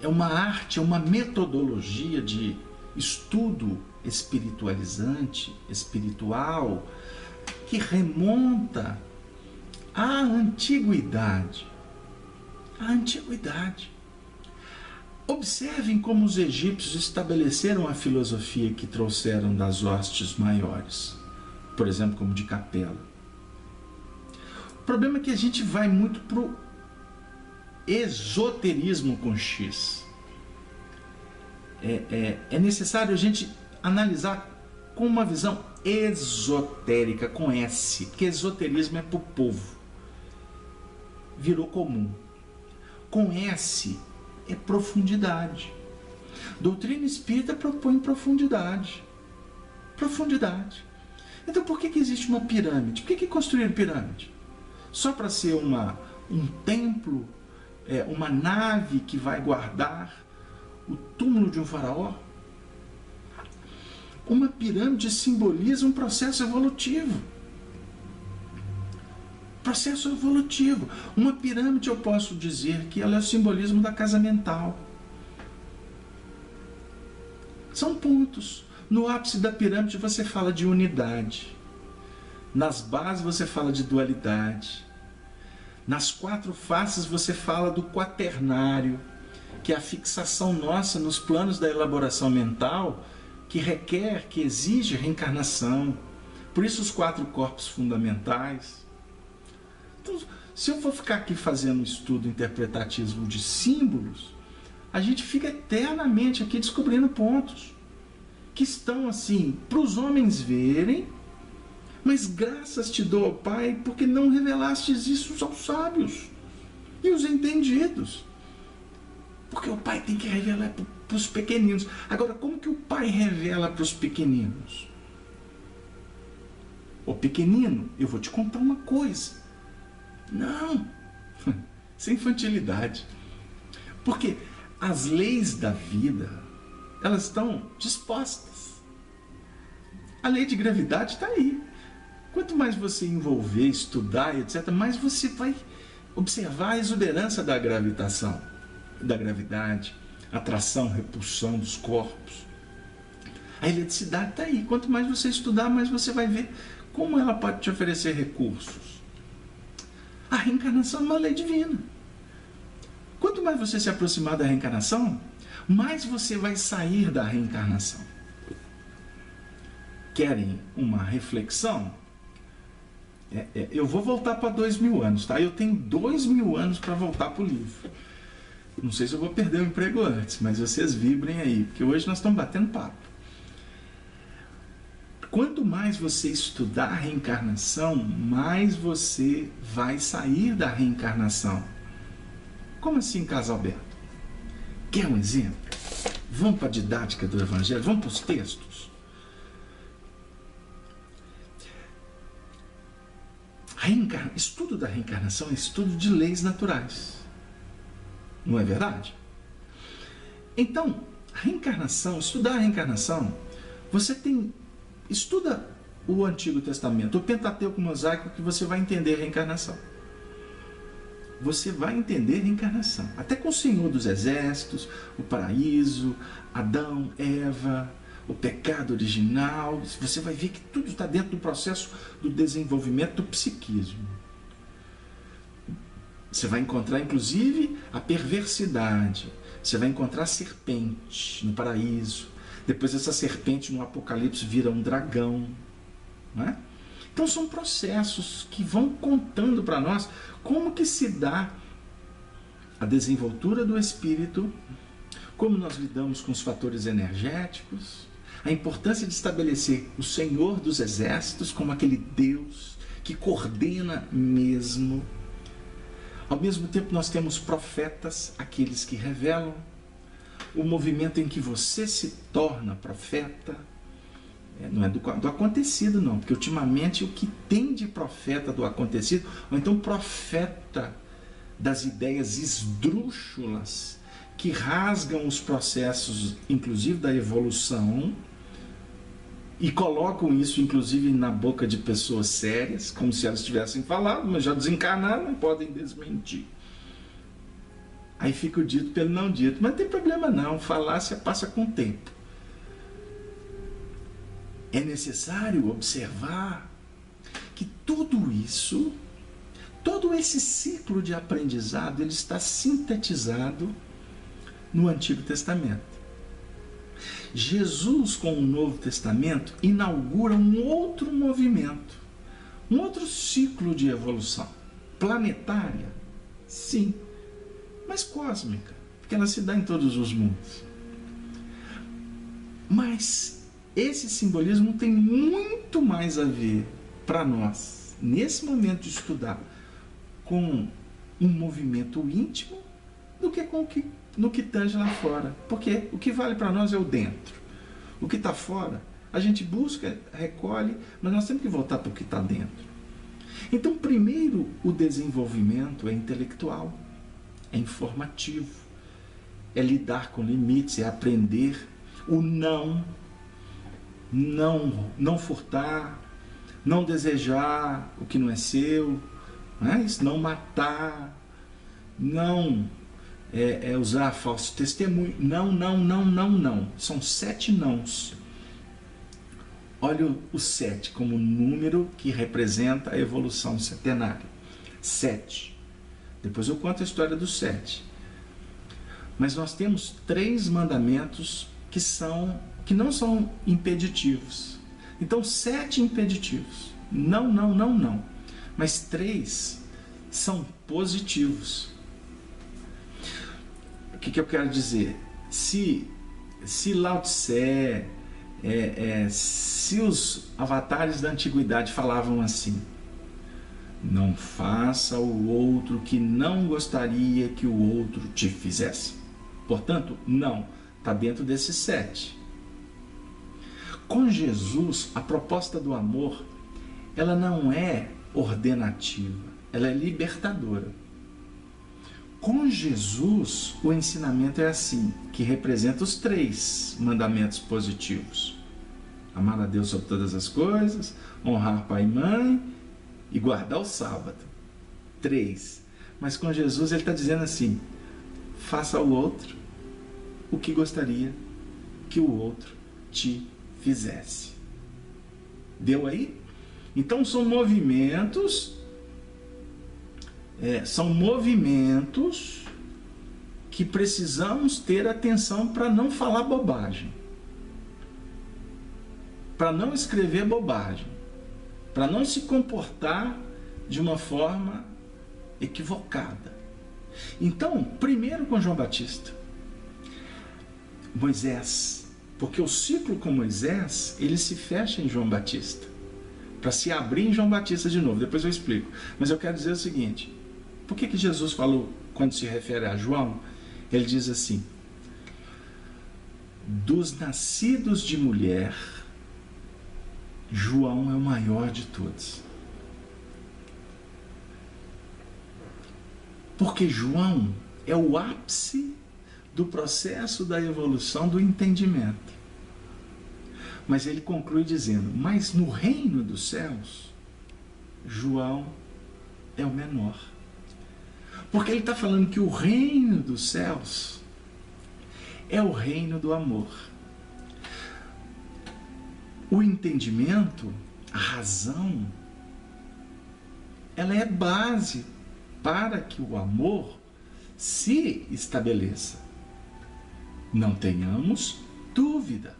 uma arte, é uma metodologia de estudo espiritualizante, espiritual, que remonta à antiguidade. A antiguidade. Observem como os egípcios estabeleceram a filosofia que trouxeram das hostes maiores, por exemplo, como de Capela. O problema é que a gente vai muito para o esoterismo com X. É necessário a gente analisar com uma visão esotérica, com S, porque esoterismo é para o povo. Virou comum. Com S é profundidade. Doutrina espírita propõe profundidade. Profundidade. Então por que existe uma pirâmide? Por que construíram pirâmide? Só para ser um templo, uma nave que vai guardar o túmulo de um faraó? Uma pirâmide simboliza um processo evolutivo. Processo evolutivo. Uma pirâmide, eu posso dizer que ela é o simbolismo da casa mental. São pontos. No ápice da pirâmide você fala de unidade. Nas bases você fala de dualidade. Nas quatro faces você fala do quaternário, que é a fixação nossa nos planos da elaboração mental, que requer, que exige reencarnação. Por isso os quatro corpos fundamentais. Então, se eu for ficar aqui fazendo um estudo interpretativo de símbolos, a gente fica eternamente aqui descobrindo pontos que estão assim, para os homens verem, mas graças te dou, ó Pai, porque não revelastes isso aos sábios e os entendidos. Porque o Pai tem que revelar para os pequeninos. Agora, como que o Pai revela para os pequeninos? Ô pequenino, eu vou te contar uma coisa. Não, isso é infantilidade. Porque as leis da vida, elas estão dispostas. A lei de gravidade está aí. Quanto mais você envolver, estudar, etc., mais você vai observar a exuberância da gravitação, da gravidade, atração, repulsão dos corpos. A eletricidade está aí. Quanto mais você estudar, mais você vai ver como ela pode te oferecer recursos. A reencarnação é uma lei divina. Quanto mais você se aproximar da reencarnação, mais você vai sair da reencarnação. Querem uma reflexão? Eu vou voltar para 2000 anos, tá? Eu tenho 2000 anos para voltar para o livro. Não sei se eu vou perder o emprego antes, mas vocês vibrem aí, porque hoje nós estamos batendo papo. Quanto mais você estudar a reencarnação, mais você vai sair da reencarnação. Como assim, Casalberto? Quer um exemplo? Vamos para a didática do Evangelho? Vamos para os textos? Estudo da reencarnação é estudo de leis naturais. Não é verdade? Então, reencarnação, estudar a reencarnação, você estuda o Antigo Testamento, o Pentateuco Mosaico, que você vai entender a reencarnação. Você vai entender a reencarnação. Até com o Senhor dos Exércitos, o paraíso, Adão, Eva, o pecado original. Você vai ver que tudo está dentro do processo do desenvolvimento do psiquismo. Você vai encontrar, inclusive, a perversidade. Você vai encontrar a serpente no paraíso. Depois essa serpente no Apocalipse vira um dragão. Não é? Então são processos que vão contando para nós como que se dá a desenvoltura do espírito, como nós lidamos com os fatores energéticos, a importância de estabelecer o Senhor dos Exércitos como aquele Deus que coordena mesmo. Ao mesmo tempo nós temos profetas, aqueles que revelam, o movimento em que você se torna profeta. Não é do acontecido não, porque ultimamente o que tem de profeta do acontecido, ou então profeta das ideias esdrúxulas, que rasgam os processos, inclusive da evolução, e colocam isso, inclusive, na boca de pessoas sérias, como se elas tivessem falado, mas já desencarnaram, não podem desmentir. Aí fica o dito pelo não dito, mas não tem problema não, falácia passa com o tempo. É necessário observar que tudo isso, todo esse ciclo de aprendizado, ele está sintetizado no Antigo Testamento. Jesus, com o Novo Testamento, inaugura um outro movimento, um outro ciclo de evolução. Planetária, sim, mas cósmica, porque ela se dá em todos os mundos. Mas esse simbolismo tem muito mais a ver para nós, nesse momento de estudar, com um movimento íntimo do que com no que tange lá fora. Porque o que vale para nós é o dentro. O que está fora, a gente busca, recolhe, mas nós temos que voltar para o que está dentro. Então, primeiro, o desenvolvimento é intelectual, é informativo, é lidar com limites, é aprender o não furtar, não desejar o que não é seu, não é isso? Não matar, não usar falso testemunho, não. São 7 nãos. Olha o 7 como número que representa a evolução setenária. 7. Depois eu conto a história do 7. Mas nós temos 3 mandamentos que não são impeditivos. Então, 7 impeditivos. Não. Mas 3 são positivos. O que eu quero dizer? Se Lao Tse, se os avatares da antiguidade falavam assim: não faça o outro que não gostaria que o outro te fizesse. Portanto, não, está dentro desses 7. Com Jesus, a proposta do amor, ela não é ordenativa, ela é libertadora. Com Jesus, o ensinamento é assim, que representa os 3 mandamentos positivos. Amar a Deus sobre todas as coisas, honrar pai e mãe e guardar o sábado. 3. Mas com Jesus ele está dizendo assim: faça ao outro o que gostaria que o outro te fizesse. Deu aí? Então são movimentos que precisamos ter atenção para não falar bobagem, para não escrever bobagem, para não se comportar de uma forma equivocada. Então, primeiro com João Batista, Moisés, porque o ciclo com Moisés, ele se fecha em João Batista, para se abrir em João Batista de novo. Depois eu explico. Mas eu quero dizer o seguinte: por que Jesus falou, quando se refere a João, ele diz assim: dos nascidos de mulher, João é o maior de todos. Porque João é o ápice do processo da evolução do entendimento. Mas ele conclui dizendo: mas no reino dos céus, João é o menor. Porque ele está falando que o reino dos céus é o reino do amor. O entendimento, a razão, ela é base para que o amor se estabeleça. Não tenhamos dúvida.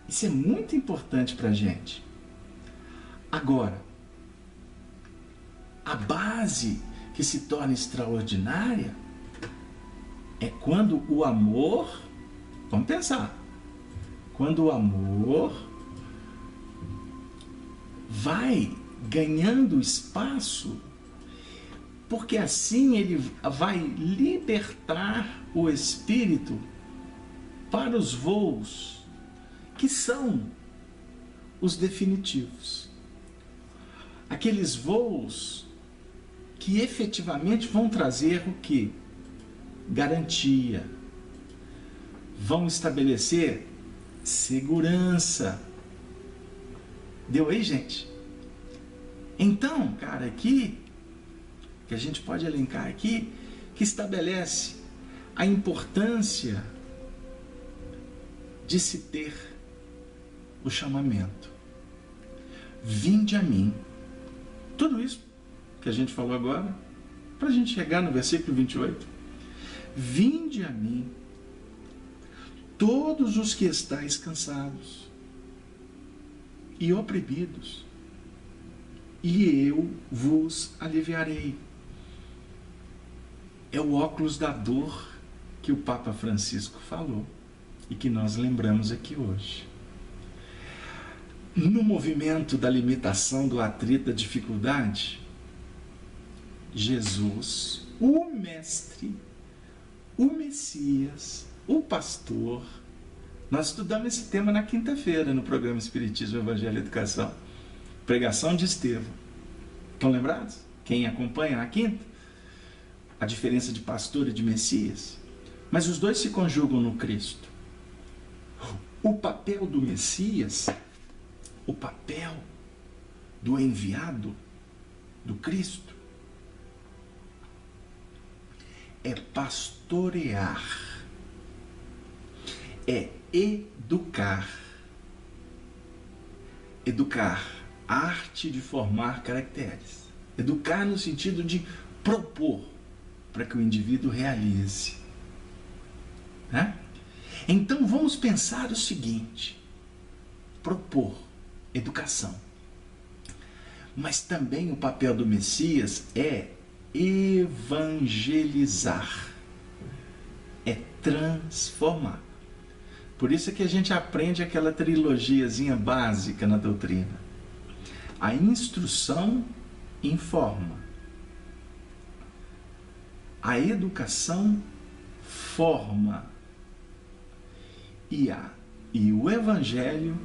Isso é muito importante para a gente. Agora, a base que se torna extraordinária é quando o amor, vamos pensar, quando o amor vai ganhando espaço, porque assim ele vai libertar o espírito para os voos que são os definitivos. Aqueles voos que efetivamente vão trazer o quê? Garantia. Vão estabelecer segurança. Deu aí, gente? Então, cara, aqui, que a gente pode elencar aqui, que estabelece a importância de se ter o chamamento. Vinde a mim. Tudo isso que a gente falou agora, para a gente chegar no versículo 28. Vinde a mim, todos os que estáis cansados e oprimidos, e eu vos aliviarei. É o óculos da dor que o Papa Francisco falou e que nós lembramos aqui hoje. No movimento da limitação, do atrito, da dificuldade, Jesus, o Mestre, o Messias, o Pastor, nós estudamos esse tema na quinta-feira no programa Espiritismo, Evangelho e Educação. Pregação de Estevão. Estão lembrados? Quem acompanha na quinta? A diferença de pastor e de Messias. Mas os dois se conjugam no Cristo. O papel do Messias, o papel do enviado, do Cristo, é pastorear, é educar. Educar, arte de formar caracteres. Educar no sentido de propor para que o indivíduo realize. Né? Então vamos pensar o seguinte: propor, educação. Mas também o papel do Messias é evangelizar, é transformar. Por isso é que a gente aprende aquela trilogiazinha básica na doutrina. A instrução informa, a educação forma e o evangelho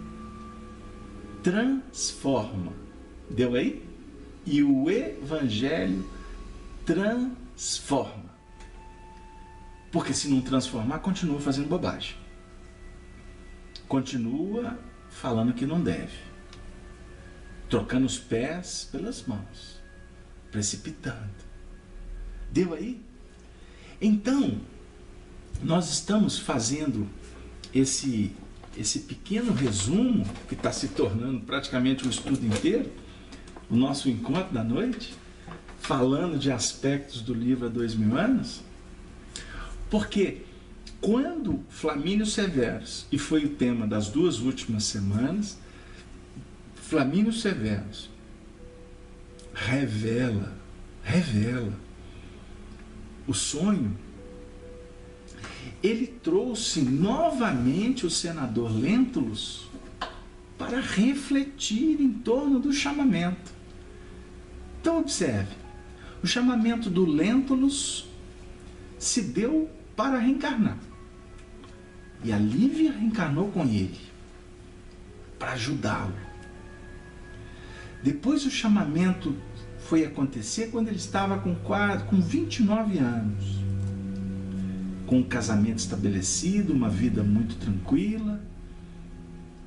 transforma. Deu aí? E o evangelho transforma. Porque se não transformar, continua fazendo bobagem. Continua falando que não deve. Trocando os pés pelas mãos. Precipitando. Deu aí? Então, nós estamos fazendo esse pequeno resumo, que está se tornando praticamente um estudo inteiro, o nosso encontro da noite, falando de aspectos do livro Há 2000 anos, porque quando Flamínio Severus, e foi o tema das duas últimas semanas, Flamínio Severus revela o sonho, ele trouxe novamente o senador Lentulus para refletir em torno do chamamento. Então observe, o chamamento do Lentulus se deu para reencarnar. E a Lívia reencarnou com ele, para ajudá-lo. Depois o chamamento foi acontecer quando ele estava com 29 anos. Com um casamento estabelecido, uma vida muito tranquila.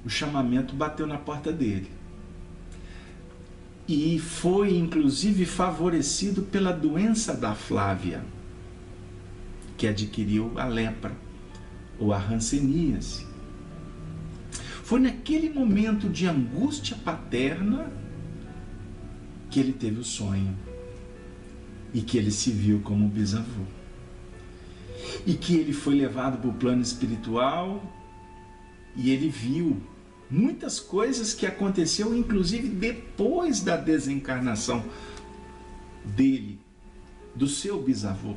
O chamamento bateu na porta dele. E foi inclusive favorecido pela doença da Flávia, que adquiriu a lepra, ou a hanseníase. Foi naquele momento de angústia paterna que ele teve o sonho e que ele se viu como bisavô. E que ele foi levado para o plano espiritual e ele viu muitas coisas que aconteceu, inclusive depois da desencarnação dele, do seu bisavô.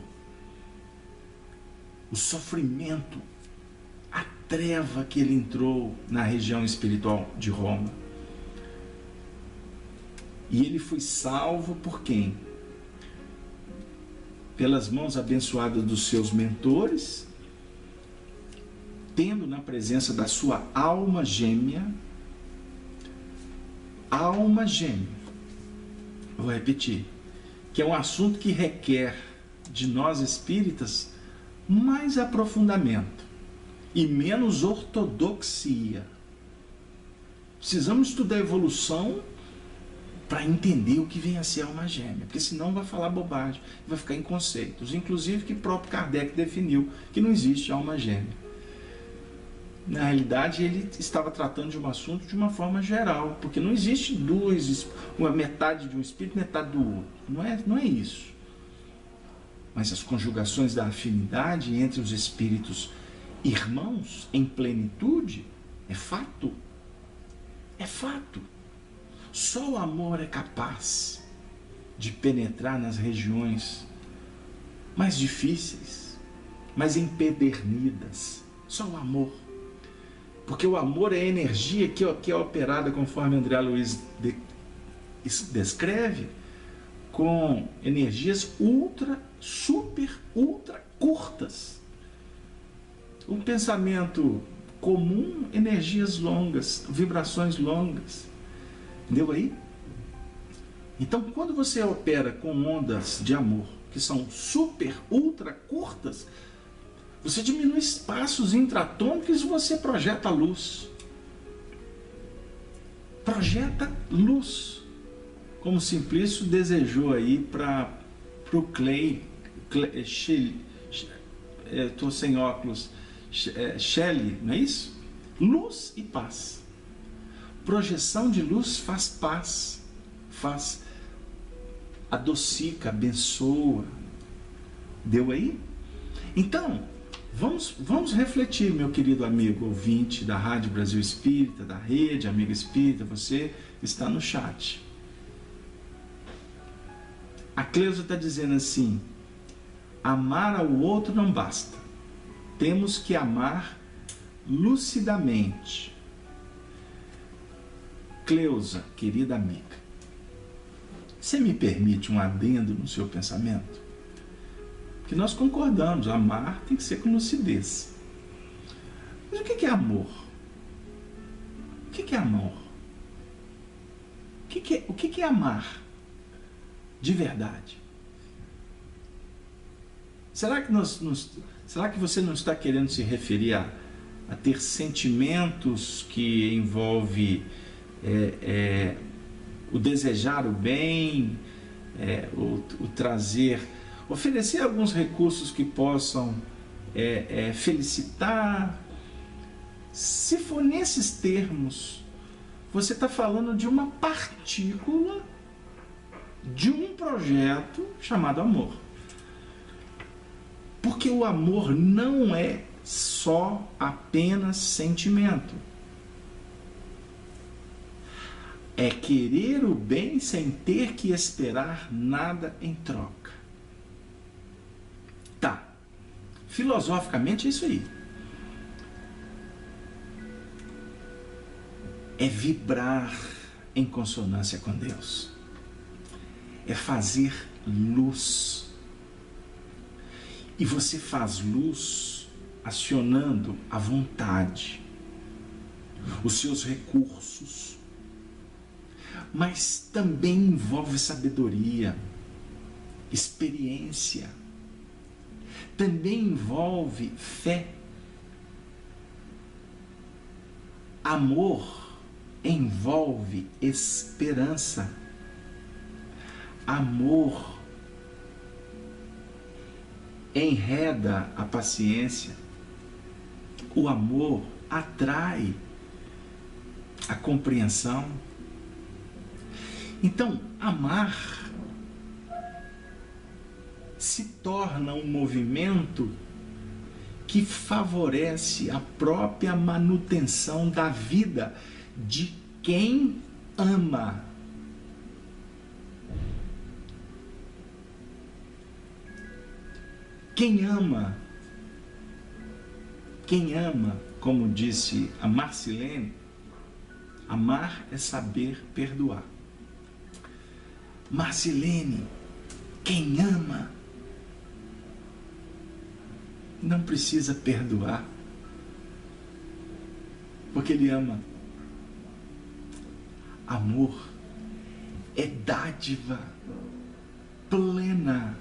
O sofrimento, a treva que ele entrou na região espiritual de Roma. E ele foi salvo por quem? Pelas mãos abençoadas dos seus mentores, tendo na presença da sua alma gêmea, vou repetir, que é um assunto que requer de nós espíritas mais aprofundamento e menos ortodoxia. Precisamos estudar a evolução para entender o que vem a ser a alma gêmea, porque senão vai falar bobagem, vai ficar em conceitos, inclusive que próprio Kardec definiu que não existe alma gêmea. Na realidade, ele estava tratando de um assunto de uma forma geral, porque não existe uma metade de um espírito, metade do outro. Não é isso. Mas as conjugações da afinidade entre os espíritos irmãos em plenitude é fato. É fato. Só o amor é capaz de penetrar nas regiões mais difíceis, mais empedernidas. Só o amor. Porque o amor é a energia que é operada, conforme André Luiz descreve, com energias super curtas. Um pensamento comum, energias longas, vibrações longas. Entendeu aí? Então, quando você opera com ondas de amor, que são ultra curtas, você diminui espaços intratômicos e você projeta luz. Projeta luz. Como Simplício desejou aí para o Clay, estou sem óculos, Shelley, não é isso? Luz e paz. Projeção de luz faz paz, adocica, abençoa. Deu aí? Então, vamos refletir, meu querido amigo ouvinte da Rádio Brasil Espírita, da Rede Amigo Espírita, você está no chat. A Cleusa está dizendo assim: amar ao outro não basta. Temos que amar lucidamente. Cleusa, querida amiga, você me permite um adendo no seu pensamento? Que nós concordamos, amar tem que ser com lucidez. Mas o que é amor? O que é amor? O que é amar de verdade? Será que você não está querendo se referir a ter sentimentos que envolve o desejar o bem, o trazer, oferecer alguns recursos que possam felicitar? Se for nesses termos, você está falando de uma partícula de um projeto chamado amor. Porque o amor não é só apenas sentimento. É querer o bem sem ter que esperar nada em troca. Tá. Filosoficamente é isso aí. É vibrar em consonância com Deus. É fazer luz. E você faz luz acionando a vontade, os seus recursos. Mas também envolve sabedoria, experiência. Também envolve fé. Amor envolve esperança. Amor enreda a paciência. O amor atrai a compreensão. Então, amar se torna um movimento que favorece a própria manutenção da vida de quem ama. Quem ama, como disse a Marcilene, amar é saber perdoar. Marcilene, quem ama não precisa perdoar, porque ele ama. Amor é dádiva plena.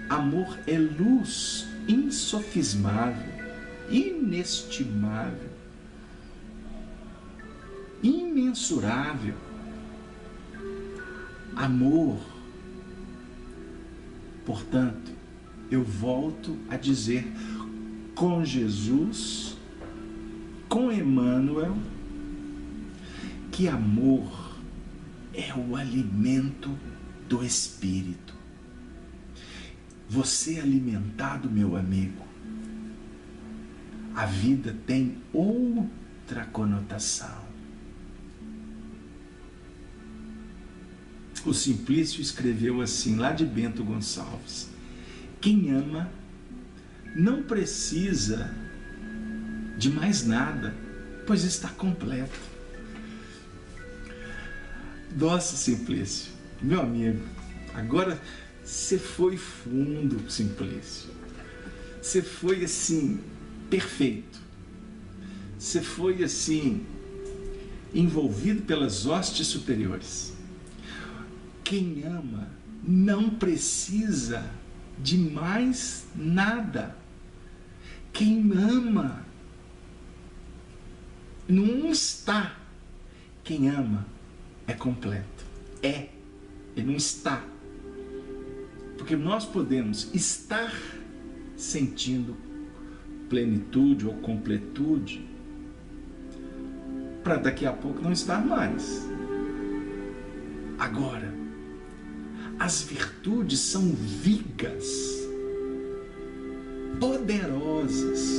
Amor é luz insofismável, inestimável, imensurável. Amor, portanto, eu volto a dizer, com Jesus, com Emmanuel, que amor é o alimento do Espírito. Você alimentado, meu amigo, a vida tem outra conotação. O Simplício escreveu assim, lá de Bento Gonçalves: quem ama não precisa de mais nada, pois está completo. Nossa, Simplício, meu amigo, agora você foi fundo, Simplício. Você foi assim, perfeito. Você foi assim, envolvido pelas hostes superiores. Quem ama não precisa de mais nada. Quem ama não está. Quem ama é completo. Ele não está. Porque nós podemos estar sentindo plenitude ou completude para daqui a pouco não estar mais. Agora, as virtudes são vigas, poderosas,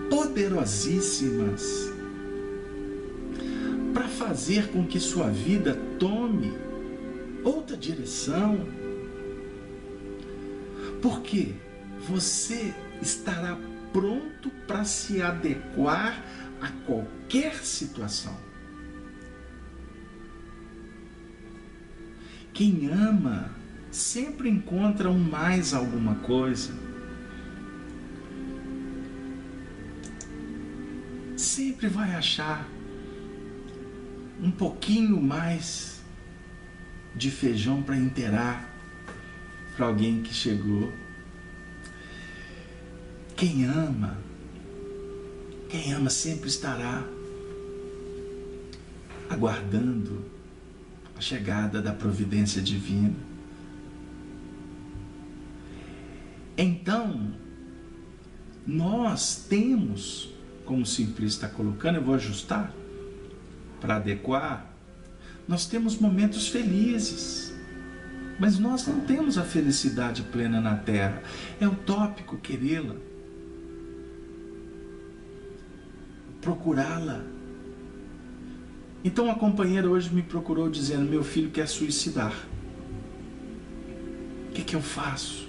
poderosíssimas, para fazer com que sua vida tome outra direção. Porque você estará pronto para se adequar a qualquer situação. Quem ama sempre encontra um mais alguma coisa. Sempre vai achar um pouquinho mais de feijão para inteirar para alguém que chegou. Quem ama sempre estará aguardando a chegada da providência divina. Então, nós temos, como o Simplício está colocando, eu vou ajustar para adequar, nós temos momentos felizes, mas nós não temos a felicidade plena na Terra. É utópico querê-la, procurá-la. Então a companheira hoje me procurou dizendo: meu filho quer suicidar. O que eu faço?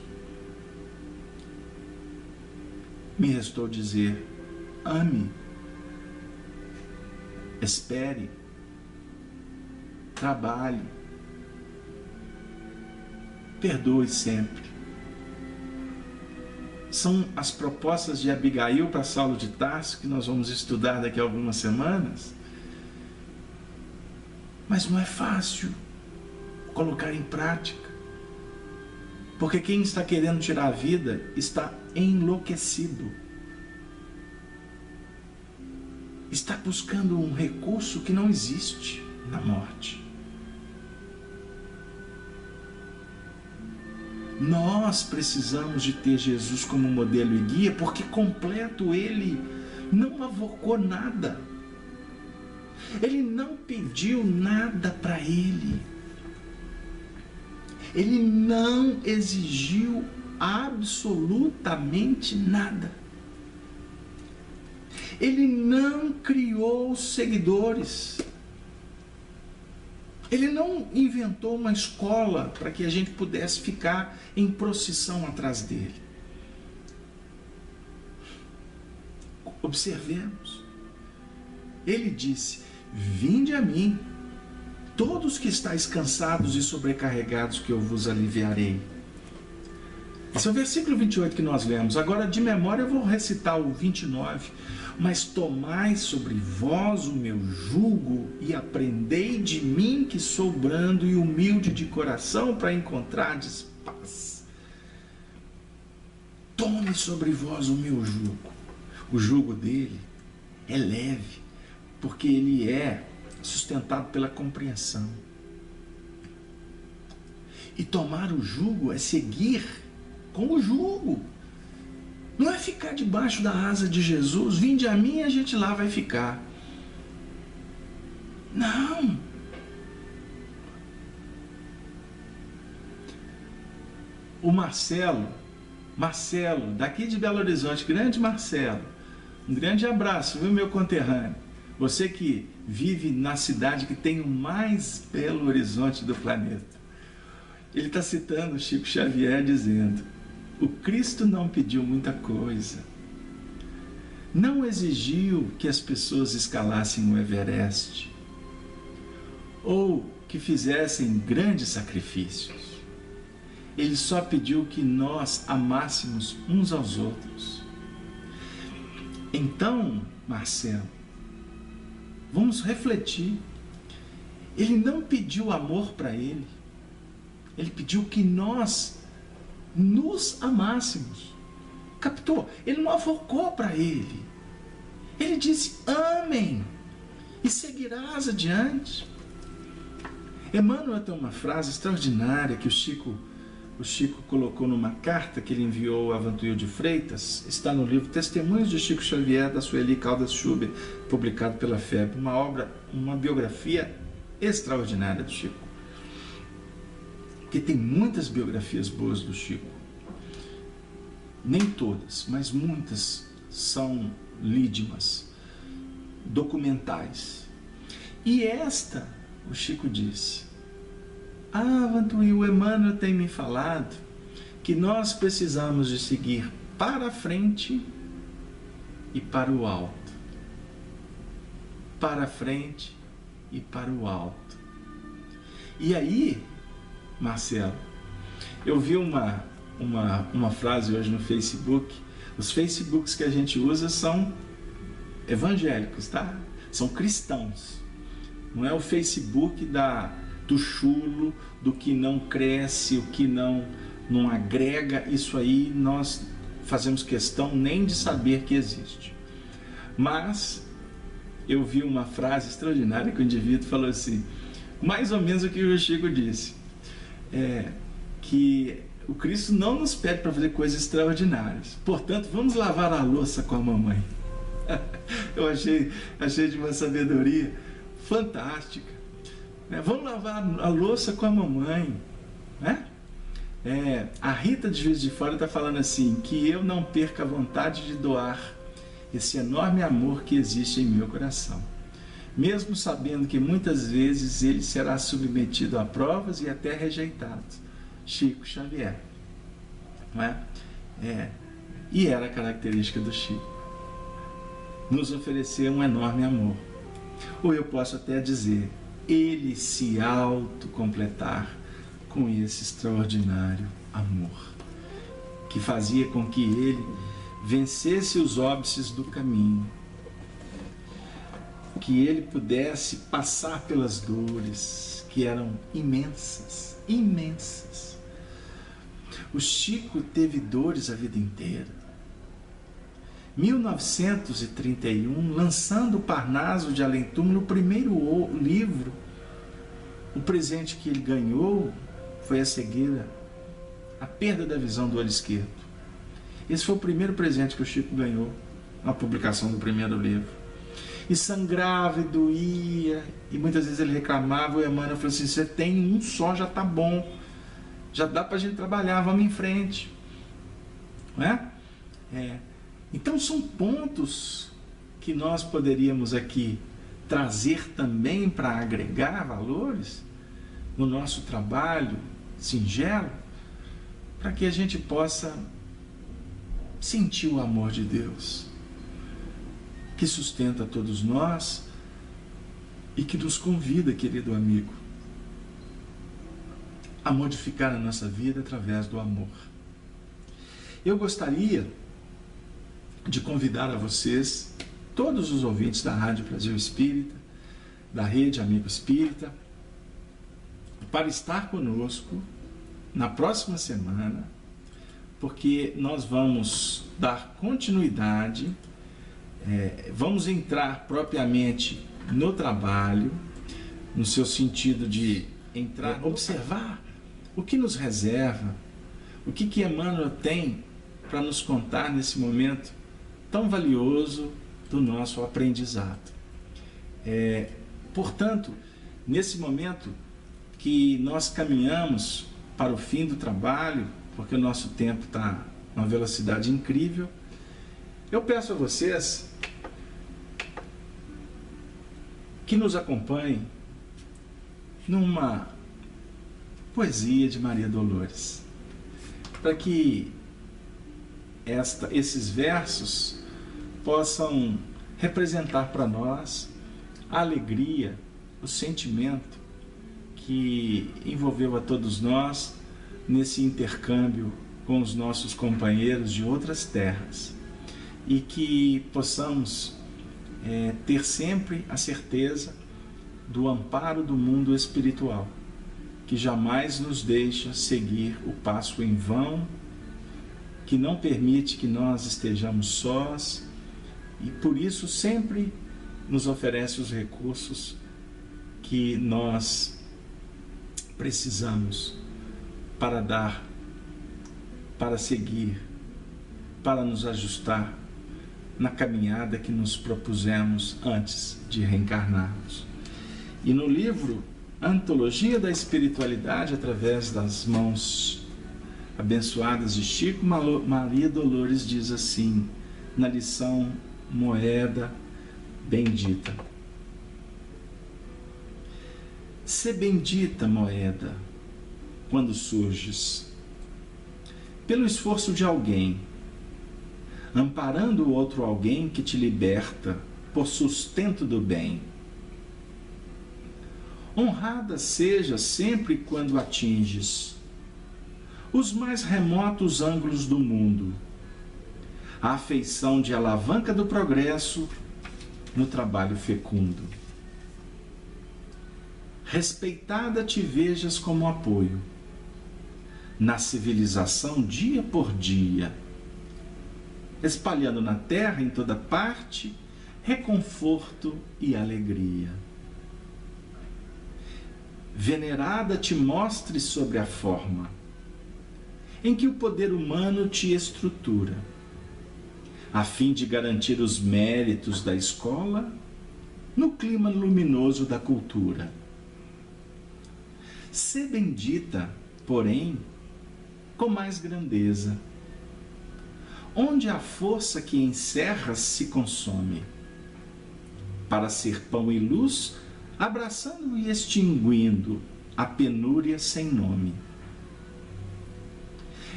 Me restou dizer: ame, espere, trabalhe, perdoe sempre. São as propostas de Abigail para Saulo de Tarso, que nós vamos estudar daqui a algumas semanas. Mas não é fácil colocar em prática. Porque quem está querendo tirar a vida está enlouquecido. Está buscando um recurso que não existe na morte. Nós precisamos de ter Jesus como modelo e guia, porque completo Ele não avocou nada. Ele não pediu nada para ele. Ele não exigiu absolutamente nada. Ele não criou seguidores. Ele não inventou uma escola para que a gente pudesse ficar em procissão atrás dele. Observemos. Ele disse: vinde a mim, todos que estáis cansados e sobrecarregados, que eu vos aliviarei. Esse é o versículo 28 que nós lemos. Agora, de memória, eu vou recitar o 29. Mas tomai sobre vós o meu jugo e aprendei de mim, que sou brando e humilde de coração, para encontrardes paz. Tome sobre vós o meu jugo. O jugo dele é leve, porque ele é sustentado pela compreensão. E tomar o jugo é seguir com o jugo. Não é ficar debaixo da asa de Jesus, vinde a mim e a gente lá vai ficar. Não. O Marcelo, daqui de Belo Horizonte, grande Marcelo, um grande abraço, viu, meu conterrâneo? Você que vive na cidade que tem o mais belo horizonte do planeta. Ele está citando o Chico Xavier dizendo: o Cristo não pediu muita coisa. Não exigiu que as pessoas escalassem o Everest ou que fizessem grandes sacrifícios. Ele só pediu que nós amássemos uns aos outros. Então, Marcelo, vamos refletir. Ele não pediu amor para ele. Ele pediu que nós nos amássemos. Captou? Ele não avocou para ele. Ele disse: amem e seguirás adiante. Emmanuel tem uma frase extraordinária que o Chico colocou numa carta que ele enviou a Vantuil de Freitas. Está no livro Testemunhos de Chico Xavier, da Sueli Caldas Schubert, publicado pela FEB. Uma biografia extraordinária do Chico. Porque tem muitas biografias boas do Chico. Nem todas, mas muitas são lídimas, documentais. E esta, o Chico disse: Vantuil, o Emmanuel tem me falado que nós precisamos de seguir para a frente e para o alto. Para a frente e para o alto. E aí, Marcelo, eu vi uma frase hoje no Facebook. Os Facebooks que a gente usa são evangélicos, tá? São cristãos. Não é o Facebook do chulo, do que não cresce, o que não agrega. Isso aí nós fazemos questão nem de saber que existe. Mas eu vi uma frase extraordinária que o indivíduo falou assim, mais ou menos o que o Chico disse, que o Cristo não nos pede para fazer coisas extraordinárias. Portanto, vamos lavar a louça com a mamãe. Eu achei de uma sabedoria fantástica. Vamos lavar a louça com a mamãe. A Rita de Juiz de Fora está falando assim, que eu não perca a vontade de doar esse enorme amor que existe em meu coração, mesmo sabendo que muitas vezes ele será submetido a provas e até rejeitado. Chico Xavier. Não é? E era a característica do Chico. Nos oferecer um enorme amor. Ou eu posso até dizer, ele se autocompletar com esse extraordinário amor, que fazia com que ele vencesse os óbices do caminho, que ele pudesse passar pelas dores, que eram imensas, imensas. O Chico teve dores a vida inteira. 1931, lançando o Parnaso de Além-Túmulo, no primeiro livro, o presente que ele ganhou foi a cegueira, a perda da visão do olho esquerdo. Esse foi o primeiro presente que o Chico ganhou. na publicação do primeiro livro. E sangrava e doía, e muitas vezes ele reclamava, e o Emmanuel falou assim, você tem um só, já está bom, já dá para a gente trabalhar, vamos em frente. Não é? Então são pontos que nós poderíamos aqui trazer também para agregar valores no nosso trabalho singelo, para que a gente possa sentir o amor de Deus, que sustenta todos nós e que nos convida, querido amigo, a modificar a nossa vida através do amor. Eu gostaria de convidar a vocês, todos os ouvintes da Rádio Brasil Espírita, da Rede Amigo Espírita, para estar conosco na próxima semana, porque nós vamos dar continuidade, vamos entrar propriamente no trabalho, no seu sentido de entrar, observar o que nos reserva, o que Emmanuel tem para nos contar nesse momento tão valioso do nosso aprendizado. Portanto, nesse momento que nós caminhamos para o fim do trabalho, porque o nosso tempo está numa velocidade incrível, eu peço a vocês que nos acompanhem numa poesia de Maria Dolores, para que esses versos possam representar para nós a alegria, o sentimento que envolveu a todos nós nesse intercâmbio com os nossos companheiros de outras terras, e que possamos ter sempre a certeza do amparo do mundo espiritual, que jamais nos deixa seguir o passo em vão, que não permite que nós estejamos sós, e por isso sempre nos oferece os recursos que nós precisamos para dar, para seguir, para nos ajustar na caminhada que nos propusemos antes de reencarnarmos. E no livro Antologia da Espiritualidade, através das mãos abençoadas de Chico, Maria Dolores diz assim, na lição Moeda Bendita: Sê bendita, moeda, quando surges, pelo esforço de alguém, amparando o outro alguém que te liberta por sustento do bem. Honrada seja sempre quando atinges os mais remotos ângulos do mundo, a afeição de alavanca do progresso no trabalho fecundo. Respeitada te vejas como apoio na civilização dia por dia, espalhando na terra em toda parte reconforto e alegria. Venerada te mostre sobre a forma em que o poder humano te estrutura, a fim de garantir os méritos da escola no clima luminoso da cultura. Sê bendita, porém, com mais grandeza, onde a força que encerras se consome, para ser pão e luz, abraçando e extinguindo a penúria sem nome.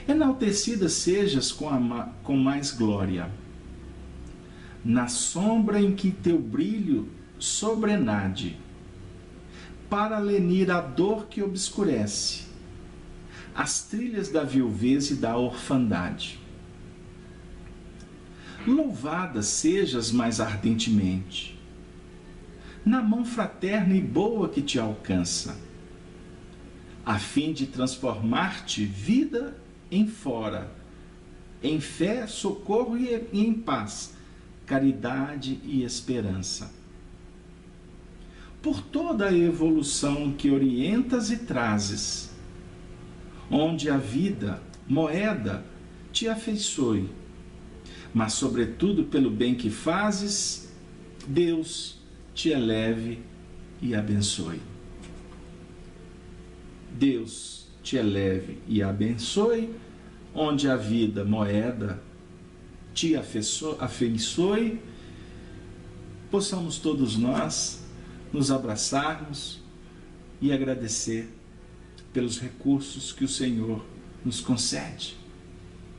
Enaltecida sejas com mais glória, na sombra em que teu brilho sobrenade, para lenir a dor que obscurece as trilhas da viuvez e da orfandade. Louvada sejas mais ardentemente, na mão fraterna e boa que te alcança, a fim de transformar-te vida em fora, em fé, socorro e em paz, caridade e esperança. Por toda a evolução que orientas e trazes, onde a vida, moeda, te afeiçoe, mas sobretudo pelo bem que fazes, Deus te eleve e abençoe. Deus te eleve e abençoe, onde a vida, moeda, te afeiçoe, possamos todos nós nos abraçarmos e agradecer pelos recursos que o Senhor nos concede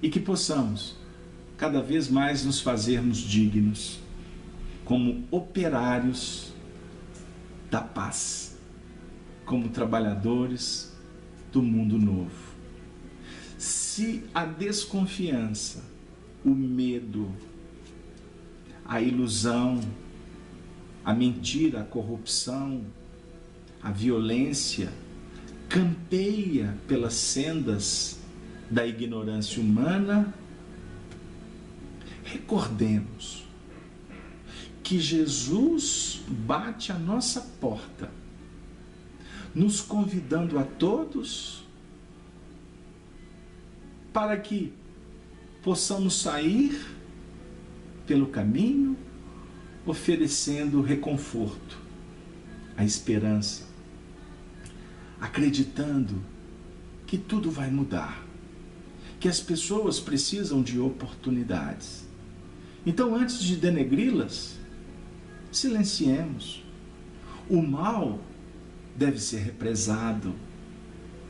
e que possamos cada vez mais nos fazermos dignos como operários da paz, como trabalhadores do mundo novo. Se a desconfiança, o medo, a ilusão, a mentira, a corrupção, a violência campeia pelas sendas da ignorância humana, recordemos que Jesus bate à nossa porta, nos convidando a todos para que possamos sair pelo caminho, oferecendo reconforto, a esperança, acreditando que tudo vai mudar, que as pessoas precisam de oportunidades. Então, antes de denegri-las, silenciemos. O mal deve ser represado,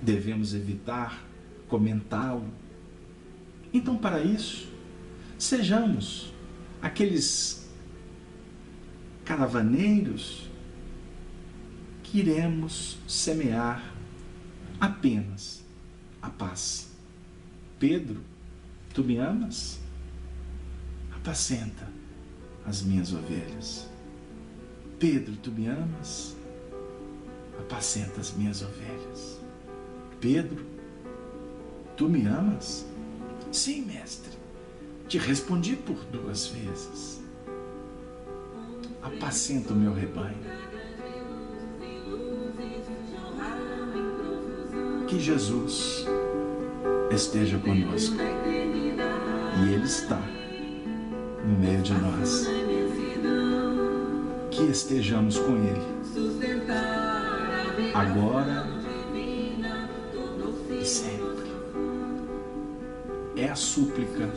devemos evitar comentá-lo. Então, para isso, sejamos aqueles caravaneiros que iremos semear apenas a paz. Pedro, tu me amas? Apacenta as minhas ovelhas. Pedro, tu me amas? Apacenta as minhas ovelhas. Pedro, tu me amas? Sim, mestre, te respondi por 2 vezes. Apacenta o meu rebanho. Que Jesus esteja conosco. E Ele está no meio de nós. Que estejamos com Ele, agora e sempre. É a súplica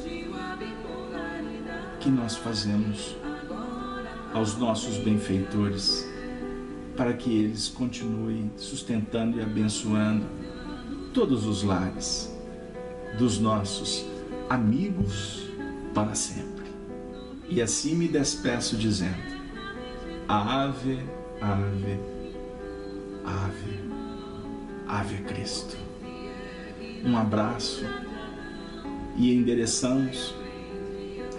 que nós fazemos aos nossos benfeitores, para que eles continuem sustentando e abençoando todos os lares dos nossos amigos para sempre. E assim me despeço dizendo: Ave, Ave, Ave, Ave Cristo. Um abraço e endereçamos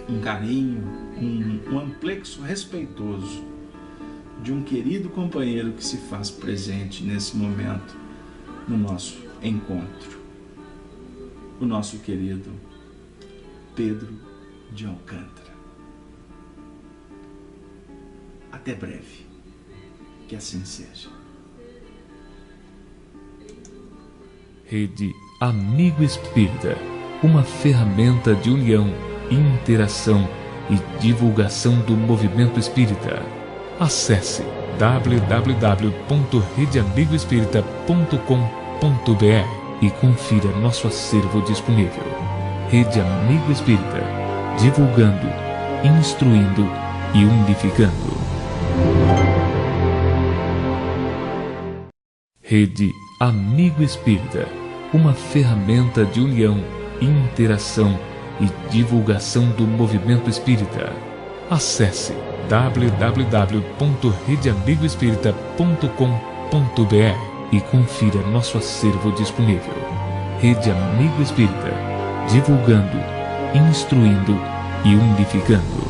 um carinho, um amplexo respeitoso de um querido companheiro que se faz presente nesse momento no nosso encontro. O nosso querido Pedro de Alcântara. Até breve. Que assim seja. Rede Amigo Espírita, uma ferramenta de união, interação e divulgação do movimento espírita. Acesse www.redeamigoespírita.com.br e confira nosso acervo disponível. Rede Amigo Espírita, divulgando, instruindo e unificando. Rede Amigo Espírita, uma ferramenta de união, interação e divulgação do movimento espírita. Acesse www.redeamigoespírita.com.br e confira nosso acervo disponível. Rede Amigo Espírita, divulgando, instruindo e unificando.